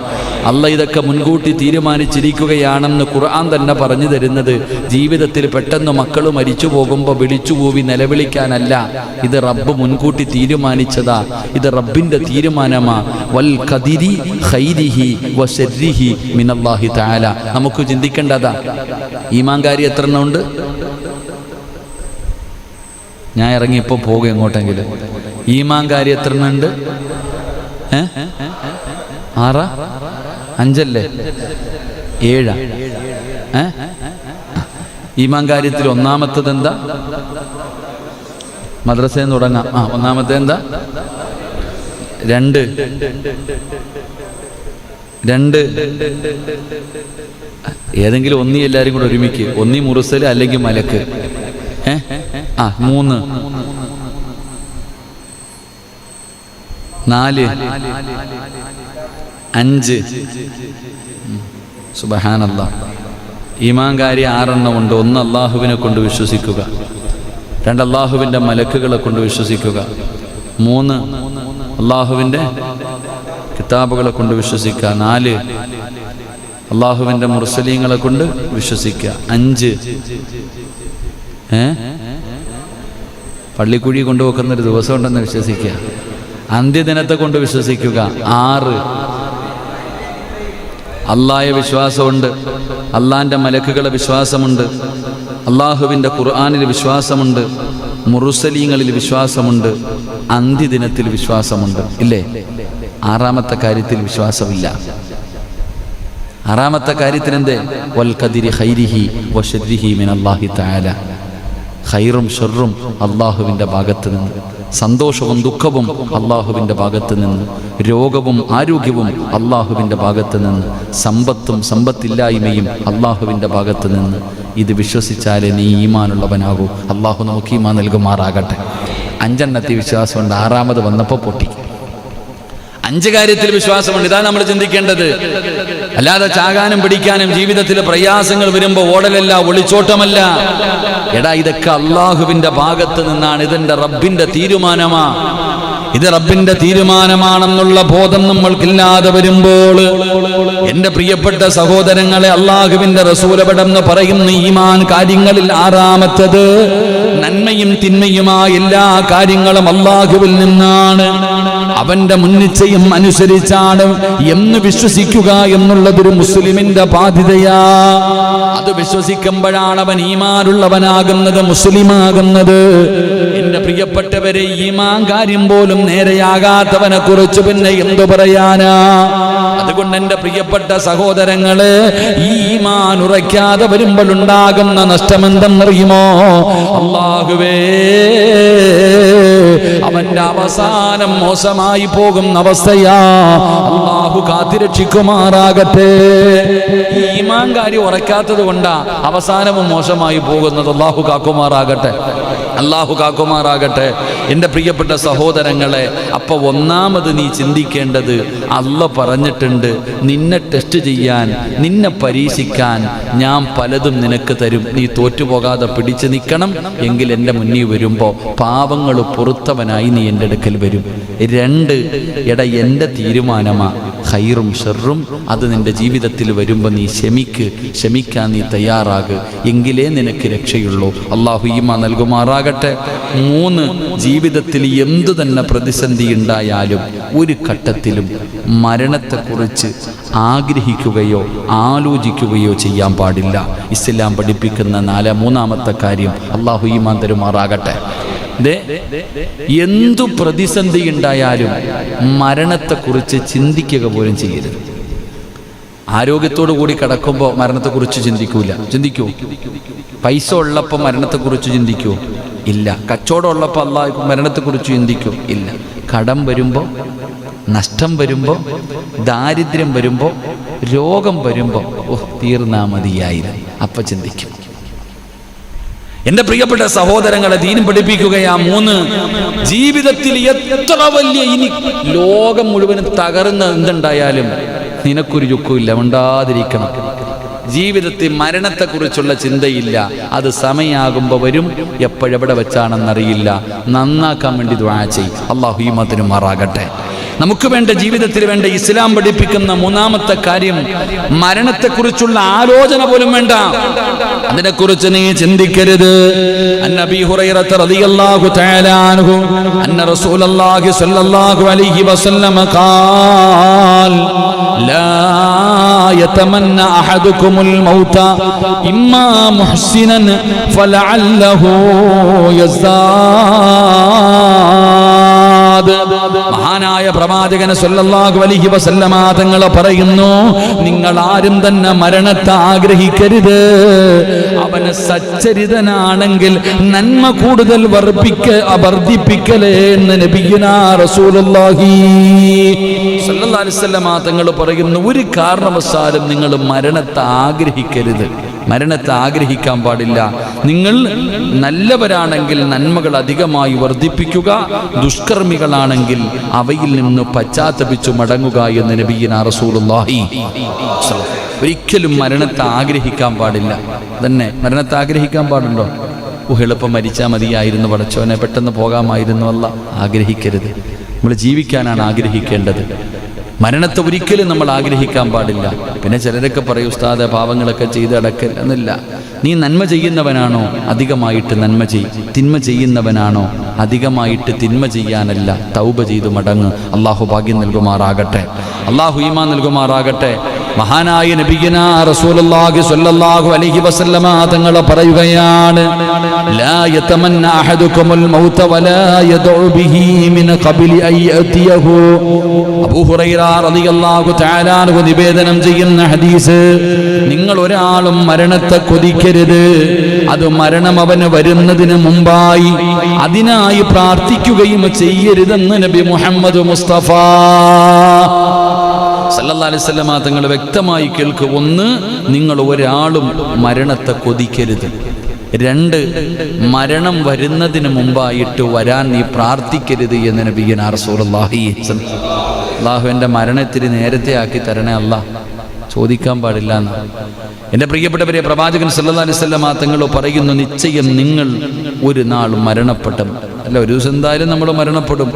അല്ല ഇതൊക്കെ മുൻകൂട്ടി തീരുമാനിച്ചിരിക്കുകയാണെന്ന് ഖുർആൻ തന്നെ പറഞ്ഞു തരുന്നത് ജീവിതത്തിൽ പെട്ടെന്ന് മക്കൾ മരിച്ചു പോകുമ്പോൾ വിളിച്ചു കൂവി നിലവിളിക്കാനല്ല. ഇത് റബ്ബ് മുൻകൂട്ടി തീരുമാനിച്ചതാ. ഇത് റബ്ബിന്റെ തീരുമാനമാ. വൽ ഖദിരി ഖൈരിഹി വശർരിഹി മിനല്ലാഹി തആല. നമുക്ക് ചിന്തിക്കേണ്ടതാ. ഈമാൻകാരി എത്ര എണ്ണം ഉണ്ട്? ഞാൻ ഇറങ്ങി ഇപ്പോൾ പോകും എങ്ങോട്ടെങ്കിലും. ഈമാൻകാരി എത്ര എണ്ണം ഉണ്ട്? 6 5 അല്ലേ? 7. ഈമാൻകാര്യത്തിൽ ഒന്നാമത്തത് എന്താ? മദ്രസയിൽ നിന്ന് തുടങ്ങാം. ഒന്നാമത്തെ എന്താ? 2 ഏതെങ്കിലും ഒന്നി എല്ലാവരും കൂടെ ഒരുമിക്ക്. ഒന്നി മുറുസല് അല്ലെങ്കിൽ മലക്ക്. 3 4 5. സുബ്ഹാനല്ലാഹ്. ഈമാൻകാരി 6 എണ്ണം ഉണ്ട്. 1 അള്ളാഹുവിനെ കൊണ്ട് വിശ്വസിക്കുക. 2 അള്ളാഹുവിൻ്റെ മലക്കുകളെ കൊണ്ട് വിശ്വസിക്കുക. 3 അള്ളാഹുവിൻ്റെ കിതാബുകളെ കൊണ്ട് വിശ്വസിക്കുക. 4 അള്ളാഹുവിൻ്റെ മുർസലീങ്ങളെ കൊണ്ട് വിശ്വസിക്കുക. 5 പള്ളിക്കുഴി കൊണ്ടുവെക്കുന്നൊരു ദിവസം ഉണ്ടെന്ന് വിശ്വസിക്കുക. അന്ത്യദിനത്തെ കൊണ്ട് വിശ്വസിക്കുക. 6 അള്ളാഹയെ വിശ്വാസമുണ്ട്. അള്ളാഹിൻ്റെ മലക്കുകളെ വിശ്വാസമുണ്ട്. അള്ളാഹുവിൻ്റെ ഖുർആനിൽ വിശ്വാസമുണ്ട്. മുർസലീങ്ങളിൽ വിശ്വാസമുണ്ട്. അന്ത്യദിനത്തിൽ വിശ്വാസമുണ്ട്. ഇല്ലേ? 6ാമത്തെ കാര്യത്തിൽ വിശ്വാസമില്ല. 6ാമത്തെ കാര്യത്തിൽ എന്തേ? വൽ ഖദിരി ഖൈരിഹി വശർരിഹി മിനല്ലാഹി തആല. ഖൈറും ഷർറും അള്ളാഹുവിൻ്റെ ഭാഗത്ത് നിന്ന്, സന്തോഷവും ദുഃഖവും അള്ളാഹുവിൻ്റെ ഭാഗത്ത് നിന്ന്, രോഗവും ആരോഗ്യവും അള്ളാഹുവിൻ്റെ ഭാഗത്ത് നിന്ന്, സമ്പത്തും സമ്പത്തില്ലായ്മയും അള്ളാഹുവിൻ്റെ ഭാഗത്ത് നിന്ന്. ഇത് വിശ്വസിച്ചാലേ നീ ഈമാനുള്ളവനാകൂ. അള്ളാഹു നമുക്ക് ഈമാൻ നൽകുമാറാകട്ടെ. 5 എണ്ണത്തിൽ വിശ്വാസമുണ്ട്. 6ാമത് വന്നപ്പോൾ പൊട്ടി. 5 കാര്യത്തിൽ വിശ്വാസമുണ്ട്. ഇതാണ് നമ്മൾ ചിന്തിക്കേണ്ടത്. അല്ലാതെ ചാകാനും പിടിക്കാനും ജീവിതത്തിൽ പ്രയാസങ്ങൾ വരുമ്പോൾ ഓടലല്ല, ഒളിച്ചോട്ടമല്ല. എടാ, ഇതൊക്കെ അള്ളാഹുവിന്റെ ഭാഗത്ത് നിന്നാണ്. ഇതെന്റെ റബ്ബിന്റെ തീരുമാനമാ. ഇത് റബ്ബിന്റെ തീരുമാനമാണെന്നുള്ള ബോധം നമ്മൾക്കില്ലാതെ വരുമ്പോൾ, എന്റെ പ്രിയപ്പെട്ട സഹോദരങ്ങളെ, അള്ളാഹുവിന്റെ റസൂലപടന്ന് പറയുന്ന ഈമാൻ കാര്യങ്ങളിൽ 6ാമത്തത്, നന്മയും തിന്മയുമായ എല്ലാ കാര്യങ്ങളും അള്ളാഹുവിൽ നിന്നാണ്. അവന്റെ മുൻനിശ്ചയം അനുസരിച്ചാണ് എന്ന് വിശ്വസിക്കുക എന്നുള്ളതൊരു മുസ്ലിമിന്റെ ബാധ്യതയാ. അത് വിശ്വസിക്കുമ്പോഴാണ് അവൻ ഈമാനുള്ളവനാകുന്നത്, മുസ്ലിമാകുന്നത്. എന്റെ പ്രിയപ്പെട്ടവരെ, ഈമാൻ കാര്യം പോലും നേരെയാകാത്തവനെ കുറിച്ച് പിന്നെ എന്തു പറയാനാ? അതുകൊണ്ട് എന്റെ പ്രിയപ്പെട്ട സഹോദരങ്ങളെ, ഈ ഈമാൻ ഉറയ്ക്കാതെ വരുമ്പോഴുണ്ടാകുന്ന നഷ്ടമെന്തെന്നറിയുമോ? അല്ലാഹുവേ, അവന്റെ അവസാനം മോശമായി പോകുന്ന അവസ്ഥയാ. അല്ലാഹു കാത്തിരക്ഷിക്കുമാറാകട്ടെ. ഈ ഈമാൻ കാര്യം ഉറയ്ക്കാത്തത് കൊണ്ടാ അവസാനവും മോശമായി പോകുന്നത്. അല്ലാഹു കാക്കുമാറാകട്ടെ. അല്ലാഹു കാക്കുമാറാകട്ടെ. എൻ്റെ പ്രിയപ്പെട്ട സഹോദരങ്ങളെ, അപ്പൊ ഒന്നാമത് നീ ചിന്തിക്കേണ്ടത്, അല്ല പറഞ്ഞിട്ടുണ്ട്, നിന്നെ ടെസ്റ്റ് ചെയ്യാൻ, നിന്നെ പരീക്ഷിക്കാൻ ഞാൻ പലതും നിനക്ക് തരും. നീ തോറ്റുപോകാതെ പിടിച്ചു നിൽക്കണം. എങ്കിൽ എൻ്റെ മുന്നിൽ വരുമ്പോൾ പാവങ്ങൾ പൊറുത്തവനായി നീ എൻ്റെ അടുക്കൽ വരും. 2, എടാ, എൻ്റെ തീരുമാനമാ. ഖൈറും ഷർറും അത് നിന്റെ ജീവിതത്തിൽ വരുമ്പോൾ നീ ക്ഷമിക്കാൻ നീ തയ്യാറാക്. എങ്കിലേ നിനക്ക് രക്ഷയുള്ളൂ. അള്ളാഹു ഈമാൻ നൽകുമാറാകട്ടെ. 3, ജീവിതത്തിൽ എന്തു തന്നെ പ്രതിസന്ധി ഉണ്ടായാലും ഒരു ഘട്ടത്തിലും മരണത്തെക്കുറിച്ച് ആഗ്രഹിക്കുകയോ ആലോചിക്കുകയോ ചെയ്യാൻ പാടില്ല. ഇസ്ലാം പഠിപ്പിക്കുന്ന 3-ാമത്തെ കാര്യം. അള്ളാഹു ഈമാൻ തരുമാറാകട്ടെ. എന്തു പ്രതിസന്ധി ഉണ്ടായാലും മരണത്തെക്കുറിച്ച് ചിന്തിക്കുക പോലും ചെയ്യരുത്. ആരോഗ്യത്തോടു കൂടി കിടക്കുമ്പോൾ മരണത്തെക്കുറിച്ച് ചിന്തിക്കൂ? പൈസ ഉള്ളപ്പോൾ മരണത്തെക്കുറിച്ച് ചിന്തിക്കൂ? ഇല്ല. കച്ചവടം ഉള്ളപ്പോൾ അള്ളാഹു മരണത്തെക്കുറിച്ച് ചിന്തിക്കൂ? ഇല്ല. കടം വരുമ്പോൾ, നഷ്ടം വരുമ്പോൾ, ദാരിദ്ര്യം വരുമ്പോൾ, രോഗം വരുമ്പോൾ തീർന്നാ മതിയായിരുന്നു അപ്പം ചിന്തിക്കും. എന്റെ പ്രിയപ്പെട്ട സഹോദരങ്ങളെ, ദീനും പഠിപ്പിക്കുകയാ 3. ജീവിതത്തിൽ എത്ര വലിയ ഇനി ലോകം മുഴുവനും തകർന്ന് എന്തുണ്ടായാലും നിനക്കൊരു ചുക്കുമില്ല, ഉണ്ടാതിരിക്കണം. ജീവിതത്തിൽ മരണത്തെക്കുറിച്ചുള്ള ചിന്തയില്ല. അത് സമയമാകുമ്പോൾ വരും, എപ്പോഴെവിടെ വെച്ചാണെന്നറിയില്ല. നന്നാക്കാൻ വേണ്ടി ദുആ ചെയ്യും. അല്ലാഹു ഈമാൻ മാറാകട്ടെ. നമുക്ക് വേണ്ട ജീവിതത്തിൽ വേണ്ട ഇസ്ലാം പഠിപ്പിക്കുന്ന 3-ാമത്തെ കാര്യം, മരണത്തെക്കുറിച്ചുള്ള ആലോചന പോലും വേണ്ട. അതിനെക്കുറിച്ച് നീ ചിന്തിക്കരുത്. അന്നബി ഹുറൈറ റളിയല്ലാഹു തആല അൻഹു അന്ന റസൂലുള്ളാഹി സ്വല്ലല്ലാഹു അലൈഹി വസല്ലം ഖാൽ ലാ യതമന്ന അഹദുകുമുൽ മൗത ഇമ്മാ മുഹ്സിനൻ ഫലഅല്ലഹു യസ്ദാദ്. മഹാനായ പ്രവാചകൻ സല്ലല്ലാഹു അലൈഹി വസല്ലമ തങ്ങൾ പറയുന്നു, നിങ്ങൾ ആരും തന്നെ മരണത്തെ ആഗ്രഹിക്കരുത്. അവന് സച്ചരിതനാണെങ്കിൽ നന്മ കൂടുതൽ വർദ്ധിപ്പിക്കലേ എന്ന് നബിയുനാ റസൂലുള്ളാഹി സല്ലല്ലാഹു അലൈഹി വസല്ലമ തങ്ങൾ പറയുന്നു, ഒരു കാരണവശാലും നിങ്ങൾ മരണത്തെ ആഗ്രഹിക്കരുത്. മരണത്തെ ആഗ്രഹിക്കാൻ പാടില്ല. നിങ്ങൾ നല്ലവരാണെങ്കിൽ നന്മകൾ അധികമായി വർദ്ധിപ്പിക്കുക, ദുഷ്കർമ്മികളാണെങ്കിൽ അവയിൽ നിന്ന് പശ്ചാത്തപിച്ചു മടങ്ങുക എന്ന് നബിയുനാ റസൂലുള്ളാഹി. ഒരിക്കലും മരണത്തെ ആഗ്രഹിക്കാൻ പാടില്ല. തന്നെ മരണത്തെ ആഗ്രഹിക്കാൻ പാടുണ്ടോ? എളുപ്പം മരിച്ചാൽ മതിയായിരുന്നു, പടച്ചോനെ പെട്ടെന്ന് പോകാമായിരുന്നു. അല്ല, ആഗ്രഹിക്കരുത്. നമ്മൾ ജീവിക്കാനാണ് ആഗ്രഹിക്കേണ്ടത്. മരണത്തെ ഒരിക്കലും നമ്മൾ ആഗ്രഹിക്കാൻ പാടില്ല. പിന്നെ ചിലരൊക്കെ പറയും, ഉസ്താദെ പാവങ്ങളൊക്കെ ചെയ്ത് അടക്കൽ എന്നില്ല. നീ നന്മ ചെയ്യുന്നവനാണോ അധികമായിട്ട് നന്മ തിന്മ ചെയ്യുന്നവനാണോ അധികമായിട്ട് തിന്മ ചെയ്യാനല്ല, തൗബ ചെയ്ത് മടങ്ങ്. അള്ളാഹു ഭാഗ്യം നൽകുമാറാകട്ടെ. അള്ളാഹു ഈമാൻ നൽകുമാറാകട്ടെ. മഹാനായ നബിയുനാ റസൂലുള്ളാഹി സ്വല്ലല്ലാഹു അലൈഹി വസല്ലമ തങ്ങൾ പറയുകയാണ്, ലാ യതമന്ന അഹദുകുമുൽ മൗത വലാ യദഉ ബിഹി മിൻ ഖബ്ലി അയ്യതിയഹു. അബൂ ഹുറൈറ റളിയല്ലാഹു തആല അൻഹു നിവേദനം ചെയ്യുന്ന ഹദീസ്, നിങ്ങൾ ഒരാളും മരണത്തെ കൊതിക്കരുത്. അത് മരണം അവന് വരുന്നതിന് മുമ്പായി അതിനായി പ്രാർത്ഥിക്കുകയും ചെയ്യരുതെന്ന് നബി മുഹമ്മദ് മുസ്തഫ സല്ലല്ലാഹു അലൈഹി വസല്ലമ തങ്ങൾ വ്യക്തമായി കേൾക്കുക. 1, നിങ്ങൾ ഒരാളും മരണത്തെ കൊതിക്കരുത്. 2, മരണം വരുന്നതിന് മുമ്പായിട്ട് വരാൻ നീ പ്രാർത്ഥിക്കരുത് എന്ന് നബിയുനാ റസൂലുള്ളാഹി. അല്ലാഹു എൻ്റെ മരണത്തിന് നേരത്തെ ആക്കി തരണേ അല്ലാ, ചോദിക്കാൻ പാടില്ല എന്ന്. എൻ്റെ പ്രിയപ്പെട്ടവരെ, പ്രവാചകൻ സല്ലല്ലാഹു അലൈഹി വസല്ലമ തങ്ങൾ പറയുന്നു, നിശ്ചയം നിങ്ങൾ ഒരു നാൾ മരണപ്പെടും. അല്ല, ഒരു ദിവസം എന്തായാലും നമ്മൾ മരണപ്പെടും.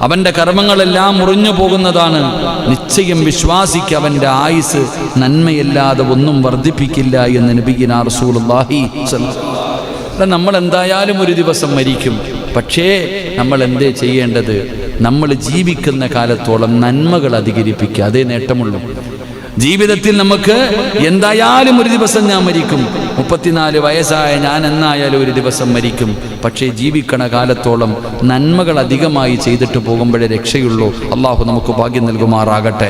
അവൻ്റെ കർമ്മങ്ങളെല്ലാം മുറിഞ്ഞു പോകുന്നതാണ്. നിശ്ചയം വിശ്വാസിക്ക് അവൻ്റെ ആയുസ് നന്മയല്ലാതെ ഒന്നും വർദ്ധിപ്പിക്കില്ല എന്ന് നബിയുനാ റസൂലുള്ളാഹി. നമ്മൾ എന്തായാലും ഒരു ദിവസം മരിക്കും. പക്ഷേ നമ്മൾ എന്തേ ചെയ്യേണ്ടത്? നമ്മൾ ജീവിക്കുന്ന കാലത്തോളം നന്മകൾ അധികരിപ്പിക്കുക, അതേ നേട്ടമുള്ളൂ. ജീവിതത്തിൽ നമുക്ക് എന്തായാലും ഒരു ദിവസം ഞാൻ മരിക്കും, 34 വയസ്സായ ഞാൻ എന്നായാലും ഒരു ദിവസം മരിക്കും. പക്ഷേ ജീവിക്കണ കാലത്തോളം നന്മകൾ അധികമായി ചെയ്തിട്ട് പോകുമ്പോഴേ രക്ഷയുള്ളൂ. അള്ളാഹു നമുക്ക് ഭാഗ്യം നൽകുമാറാകട്ടെ.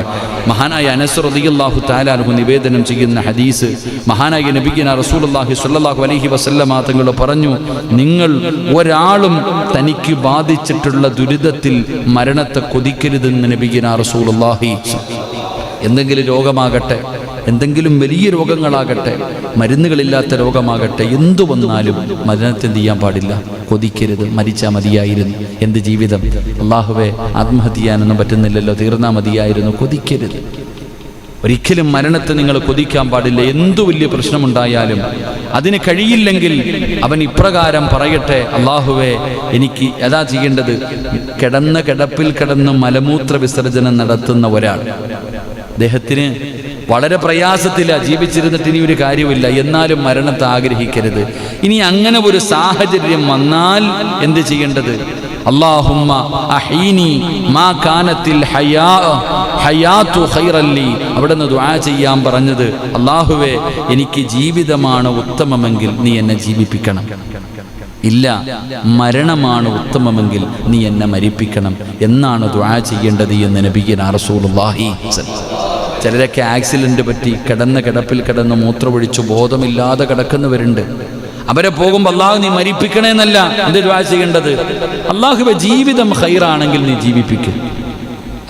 മഹാനായ അനസ് റളിയല്ലാഹു തആല അൻഹു നിവേദനം ചെയ്യുന്ന ഹദീസ്, മഹാനായ നബിയുനാ റസൂലുള്ളാഹി സ്വല്ലല്ലാഹു അലൈഹി വസല്ലമ തങ്ങൾ പറഞ്ഞു, നിങ്ങൾ ഒരാളും തനിക്ക് ബാധിച്ചിട്ടുള്ള ദുരിതത്തിൽ മരണത്തെ കൊതിക്കരുതെന്ന് നബിയുനാ റസൂലുള്ളാഹി. എന്തെങ്കിലും രോഗമാകട്ടെ, എന്തെങ്കിലും വലിയ രോഗങ്ങളാകട്ടെ, മരുന്നുകളില്ലാത്ത രോഗമാകട്ടെ, എന്തു വന്നാലും മരണത്തെ എന്ത് ചെയ്യാൻ പാടില്ല? കൊതിക്കരുത്. മരിച്ചാൽ മതിയായിരുന്നു. എന്ത് ജീവിതം? അല്ലാഹുവേ, ആത്മഹത്യ ചെയ്യാനൊന്നും പറ്റുന്നില്ലല്ലോ, തീർന്നാൽ മതിയായിരുന്നു. കൊതിക്കരുത്. ഒരിക്കലും മരണത്തെ നിങ്ങൾ കൊതിക്കാൻ പാടില്ല. എന്തു വലിയ പ്രശ്നമുണ്ടായാലും അതിന് കഴിയില്ലെങ്കിൽ അവൻ ഇപ്രകാരം പറയട്ടെ, അല്ലാഹുവേ, എനിക്ക് അതാ ചെയ്യേണ്ടത്. കിടപ്പിൽ കിടന്ന് മലമൂത്ര വിസർജനം നടത്തുന്ന ഒരാൾ അദ്ദേഹത്തിന് വളരെ പ്രയാസത്തിലാണ് ജീവിച്ചിരുന്നിട്ട് ഇനി ഒരു കാര്യമില്ല, എന്നാലും മരണത്തെ ആഗ്രഹിക്കരുത്. ഇനി അങ്ങനെ ഒരു സാഹചര്യം വന്നാൽ എന്ത് ചെയ്യേണ്ടത്? അല്ലാഹുമ്മ അഹീനി മാ കാനത്തിൽ ഹയാത്തു ഖൈറല്ലി. അവിടുന്ന് ദുആ ചെയ്യാൻ പറഞ്ഞത്, അല്ലാഹുവേ എനിക്ക് ജീവിതമാണ് ഉത്തമമെങ്കിൽ നീ എന്നെ ജീവിപ്പിക്കണം, ഇല്ല മരണമാണ് ഉത്തമമെങ്കിൽ നീ എന്നെ മരിപ്പിക്കണം എന്നാണ് ദുആ ചെയ്യേണ്ടത് എന്ന് നബിയുനാ റസൂലുള്ളാഹി. ചിലരൊക്കെ ആക്സിഡന്റ് പറ്റി കിടന്ന കിടപ്പിൽ കിടന്ന് മൂത്രമൊഴിച്ചു ബോധമില്ലാതെ കിടക്കുന്നവരുണ്ട്. അവരെ പോകുമ്പോൾ അല്ലാഹു നീ മരിപ്പിക്കണേന്നല്ല എന്ത് ദുആ ചെയ്യേണ്ടത്? അല്ലാഹുവേ ജീവിതം ഖൈറാണെങ്കിൽ നീ ജീവിപ്പിക്കും,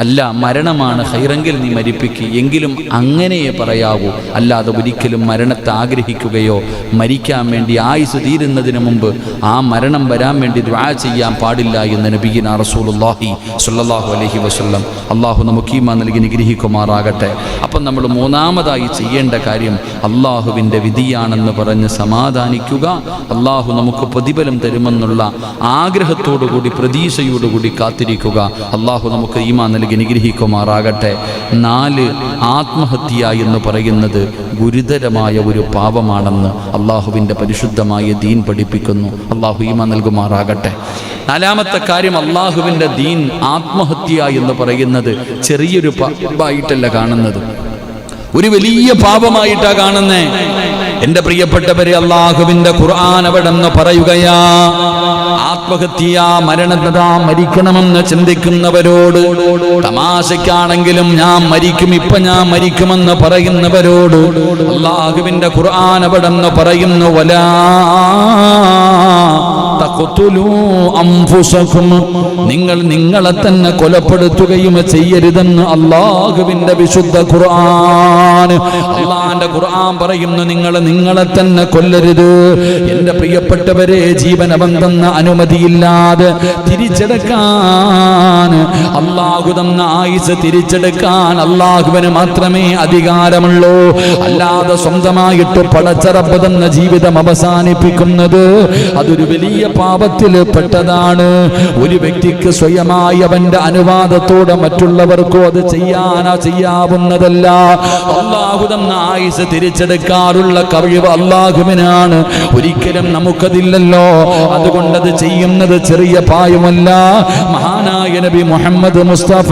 അല്ല മരണമാണ് ഖൈറെങ്കിൽ നീ മരിപ്പിക്കുക, എങ്കിലും അങ്ങനെയേ പറയാവൂ. അല്ലാതെ ഒരിക്കലും മരണത്തെ ആഗ്രഹിക്കുകയോ മരിക്കാൻ വേണ്ടി ആയുസ് തീരുന്നതിന് മുമ്പ് ആ മരണം വരാൻ വേണ്ടി ദുആ ചെയ്യാൻ പാടില്ല എന്ന് നബിയുനാ റസൂലുള്ളാഹി സ്വല്ലല്ലാഹു അലൈഹി വസല്ലം. അല്ലാഹു നമുക്ക് ഈമാൻ നൽകി അനുഗ്രഹിക്കുമാറാകട്ടെ. അപ്പം നമ്മൾ മൂന്നാമതായി ചെയ്യേണ്ട കാര്യം അല്ലാഹുവിൻ്റെ വിധിയാണെന്ന് പറഞ്ഞ് സമാധാനിക്കുക. അല്ലാഹു നമുക്ക് പ്രതിഫലം തരുമെന്നുള്ള ആഗ്രഹത്തോടുകൂടി പ്രതീക്ഷയോടുകൂടി കാത്തിരിക്കുക. അല്ലാഹു നമുക്ക് ഈമാൻ നൽകി അനുഗ്രഹിക്കുമാറാകട്ടെ. 4 ആത്മഹത്യ എന്ന് പറയുന്നത് ഗുരുതരമായ ഒരു പാപമാണെന്ന് അള്ളാഹുവിൻ്റെ പരിശുദ്ധമായ ദീൻ പഠിപ്പിക്കുന്നു. അള്ളാഹു ഈമാൻ നൽകുമാറാകട്ടെ. 4ാമത്തെ കാര്യം, അള്ളാഹുവിൻ്റെ ദീൻ ആത്മഹത്യ എന്ന് പറയുന്നത് ചെറിയൊരു പാപമായിട്ടല്ല കാണുന്നത്, ഒരു വലിയ പാപമായിട്ടാണ് കാണുന്നേ. എന്റെ പ്രിയപ്പെട്ടവരെ, അള്ളാഹുവിന്റെ ഖുർആൻ അവിടെ നിന്ന് പറയുകയാ, ആത്മഹത്യ മരണതാ മരിക്കണമെന്ന് ചിന്തിക്കുന്നവരോട്, തമാശക്കാണെങ്കിലും ഞാൻ മരിക്കും ഇപ്പൊ ഞാൻ മരിക്കുമെന്ന് പറയുന്നവരോട് അള്ളാഹുവിന്റെ ഖുർആൻ അവിടെ നിന്ന് പറയുന്നു, വലാ തഖ്തുലൂ അൻഫുസകും, നിങ്ങൾ നിങ്ങളെ തന്നെ കൊലപ്പെടുത്തുകയും ചെയ്യരുതെന്ന് അള്ളാഹുവിന്റെ വിശുദ്ധ ഖുർആൻ. അള്ളാഹുവിന്റെ ഖുർആൻ പറയുന്നു, നിങ്ങളെ തന്നെ കൊല്ലരുത്. എന്റെ പ്രിയപ്പെട്ടവരെ, ജീവനവൻ തന്ന അനുമതിയില്ലാതെ തിരിച്ചെടുക്കാൻ, അള്ളാഹു തന്ന ആയുസ് തിരിച്ചെടുക്കാൻ അള്ളാഹുവിന് മാത്രമേ അധികാരമുള്ളൂ. അല്ലാതെ സ്വന്തമായിട്ട് പടച്ച റബ്ബ് തന്ന ജീവിതം അവസാനിപ്പിക്കുന്നത് അതൊരു വലിയ പാപത്തിൽ പെട്ടതാണ്. ഒരു വ്യക്തിക്ക് സ്വയമായി അവന്റെ അനുവാദത്തോടെ മറ്റുള്ളവർക്കോ അത് ചെയ്യാവുന്നതല്ല. അള്ളാഹു തന്ന ആയുസ് തിരിച്ചെടുക്കാറുള്ള കഴിവ് അള്ളാഹുവിനാണ്, ഒരിക്കലും നമുക്കതില്ലല്ലോ. അതുകൊണ്ടത് ചെയ്യുന്നത് ചെറിയ പായമല്ല. മഹാനായ നബി മുഹമ്മദ് മുസ്തഫ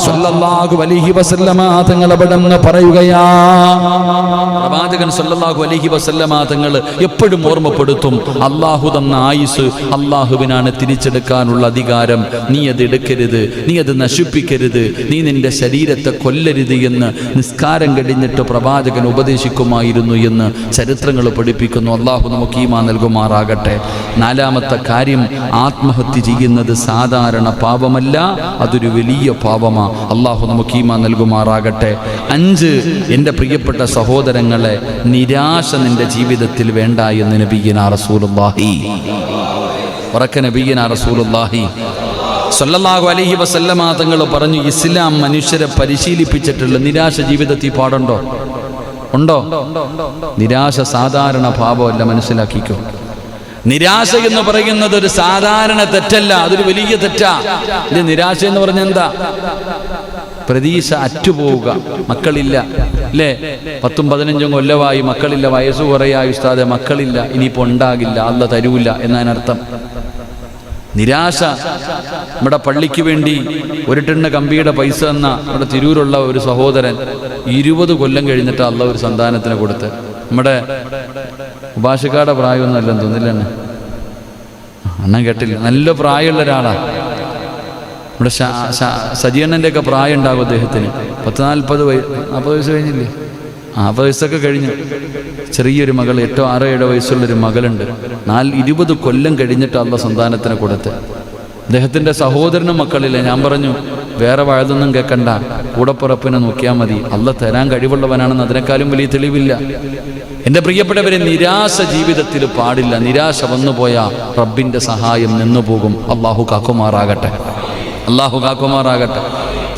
സ്വല്ലല്ലാഹു അലൈഹി വസല്ലമ തങ്ങൾ അവിടെ നിന്ന് പറയുകയാ, പ്രവാചകൻ സ്വല്ലല്ലാഹു അലൈഹി വസല്ലമ തങ്ങൾ എപ്പോഴും ഓർമ്മപ്പെടുത്തും, അള്ളാഹു തന്ന ആയുസ് അള്ളാഹുവിനാണ് തിരിച്ചെടുക്കാനുള്ള അധികാരം. നീ അത് എടുക്കരുത്, നീ അത് നശിപ്പിക്കരുത്, നീ നിന്റെ ശരീരത്തെ കൊല്ലരുത് എന്ന് നിസ്കാരം കഴിഞ്ഞിട്ട് പ്രവാചകൻ ഉപദേശിക്കുമായിരുന്നു എന്ന് ചരിത്രങ്ങൾ പഠിപ്പിക്കുന്നു. അള്ളാഹു നമുക്ക് ഈമാൻ നൽകുമാറാകട്ടെ. 4ാമത്തെ കാര്യം, ആത്മഹത്യ ചെയ്യുന്നത് സാധാരണ പാപമല്ല, അതൊരു വലിയ പാപമാ. അള്ളാഹു നമുക്ക് ഈമാൻ നൽകുമാറാകട്ടെ. 5, എൻ്റെ പ്രിയപ്പെട്ട സഹോദരങ്ങളെ, നിരാശ നിന്റെ ജീവിതത്തിൽ വേണ്ട എന്ന് നബിയുനാ റസൂലുള്ളാഹി ഉറക്കെ നബിയുനാ റസൂലുള്ളാഹി സ്വല്ലല്ലാഹു അലൈഹി വസല്ലമ തങ്ങൾ പറഞ്ഞു, ഇസ്ലാം മനുഷ്യരെ പരിശീലിപ്പിച്ചിട്ടുള്ള നിരാശ ജീവിതത്തിൽ പാടുണ്ടോ? ഉണ്ടോ? നിരാശ സാധാരണ പാപമല്ല, മനസ്സിലാക്കിക്കോ. നിരാശ എന്ന് പറയുന്നത് ഒരു സാധാരണ തെറ്റല്ല, അതൊരു വലിയ തെറ്റാ. നിരാശ എന്ന് പറഞ്ഞ എന്താ? പ്രതീക്ഷ അറ്റുപോവുക, മക്കളില്ല അല്ലേ, 10-15 കൊല്ലമായി മക്കളില്ല, വയസ്സ് കുറയായി ഉസ്താദെ മക്കളില്ല, ഇനിയിപ്പോൾ ഉണ്ടാകില്ല, അല്ലാഹ് തരൂല എന്നതിനർത്ഥം. നിരാശ. നമ്മുടെ പള്ളിക്ക് വേണ്ടി 1 ടണ്ണ് കമ്പിയുടെ പൈസ എന്ന നമ്മുടെ തിരൂരുള്ള ഒരു സഹോദരൻ 20 കൊല്ലം കഴിഞ്ഞിട്ട് അല്ലാഹ് ഒരു സന്താനത്തിന് കൊടുത്ത്. നമ്മുടെ ഉപാസിക്കാരുടെ പ്രായമൊന്നും അല്ലെന്ന് തോന്നില്ല, അണ്ണൻ കേട്ടില്ല, നല്ല പ്രായമുള്ള ഒരാളാണ്. നമ്മുടെ സജിയണ്ണൻ്റെ ഒക്കെ പ്രായം ഉണ്ടാകും അദ്ദേഹത്തിന്, 40 വയസ്സ് കഴിഞ്ഞില്ലേ? 40 വയസ്സൊക്കെ കഴിഞ്ഞു. ചെറിയൊരു മകൾ, 8, 6, 7 വയസ്സുള്ളൊരു മകളുണ്ട്. 20 കൊല്ലം കഴിഞ്ഞിട്ട് അല്ലാഹ് സന്താനത്തിന് കൊടുത്ത്. അദ്ദേഹത്തിൻ്റെ സഹോദരനും മക്കളില്ല. ഞാൻ പറഞ്ഞു, വേറെ വഴുതൊന്നും കേൾക്കണ്ട, കൂടപ്പുറപ്പിനെ നോക്കിയാൽ മതി, അല്ലാഹ് തരാൻ കഴിവുള്ളവനാണെന്ന് അതിനേക്കാളും വലിയ തെളിവില്ല. എൻ്റെ പ്രിയപ്പെട്ടവരെ, നിരാശ ജീവിതത്തിൽ പാടില്ല. നിരാശ വന്നുപോയാൽ റബ്ബിൻ്റെ സഹായം നിന്നുപോകും. അള്ളാഹു കാക്കുമാറാകട്ടെ, അള്ളാഹു കാക്കുമാറാകട്ടെ.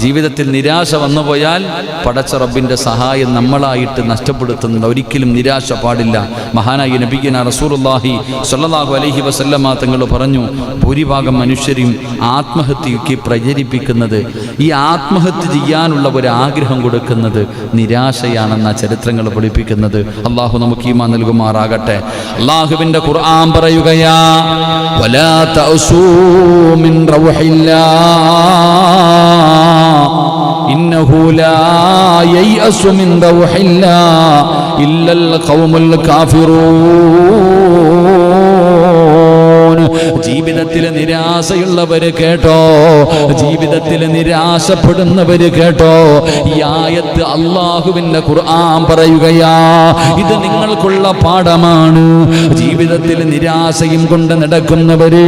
ജീവിതത്തിൽ നിരാശ വന്നുപോയാൽ പടച്ച റബ്ബിൻ്റെ സഹായം നമ്മളായിട്ട് നഷ്ടപ്പെടുത്തുന്നത്. ഒരിക്കലും നിരാശ പാടില്ല. മഹാനായ നബിയുനാ റസൂലുള്ളാഹി സ്വല്ലല്ലാഹു അലൈഹി വസല്ലമ തങ്ങൾ പറഞ്ഞു, ഭൂരിഭാഗം മനുഷ്യരും ആത്മഹത്യയ്ക്ക് പ്രചരിപ്പിക്കുന്നത്, ഈ ആത്മഹത്യ ചെയ്യാനുള്ള ഒരു ആഗ്രഹം കൊടുക്കുന്നത് നിരാശയാണെന്ന ചരിത്രങ്ങൾ പഠിപ്പിക്കുന്നത്. അള്ളാഹു നമുക്ക് ഈമാൻ നൽകുമാറാകട്ടെ. അള്ളാഹുവിൻ്റെ ഖുർആൻ പറയുകയാ, വലാ തഅസൂ മിൻ റൗഹില്ലാഹ് ഇന്നഹു ലാ യയഅസു മിൻ റൗഹില്ലാഹ് ഇല്ലൽ ഖൗമുൽ കാഫിറൂൻ. ജീവിതത്തിൽ നിരാശയുള്ളവര് കേട്ടോ, ജീവിതത്തിൽ നിരാശപ്പെടുന്നവര് കേട്ടോ, ഈ ആയത്ത് അള്ളാഹുവിന്റെ ഖുർആൻ പറയുകയാ, ഇത് നിങ്ങൾക്കുള്ള പാഠമാണ്. ജീവിതത്തിൽ നിരാശയും കൊണ്ട് നടക്കുന്നവര്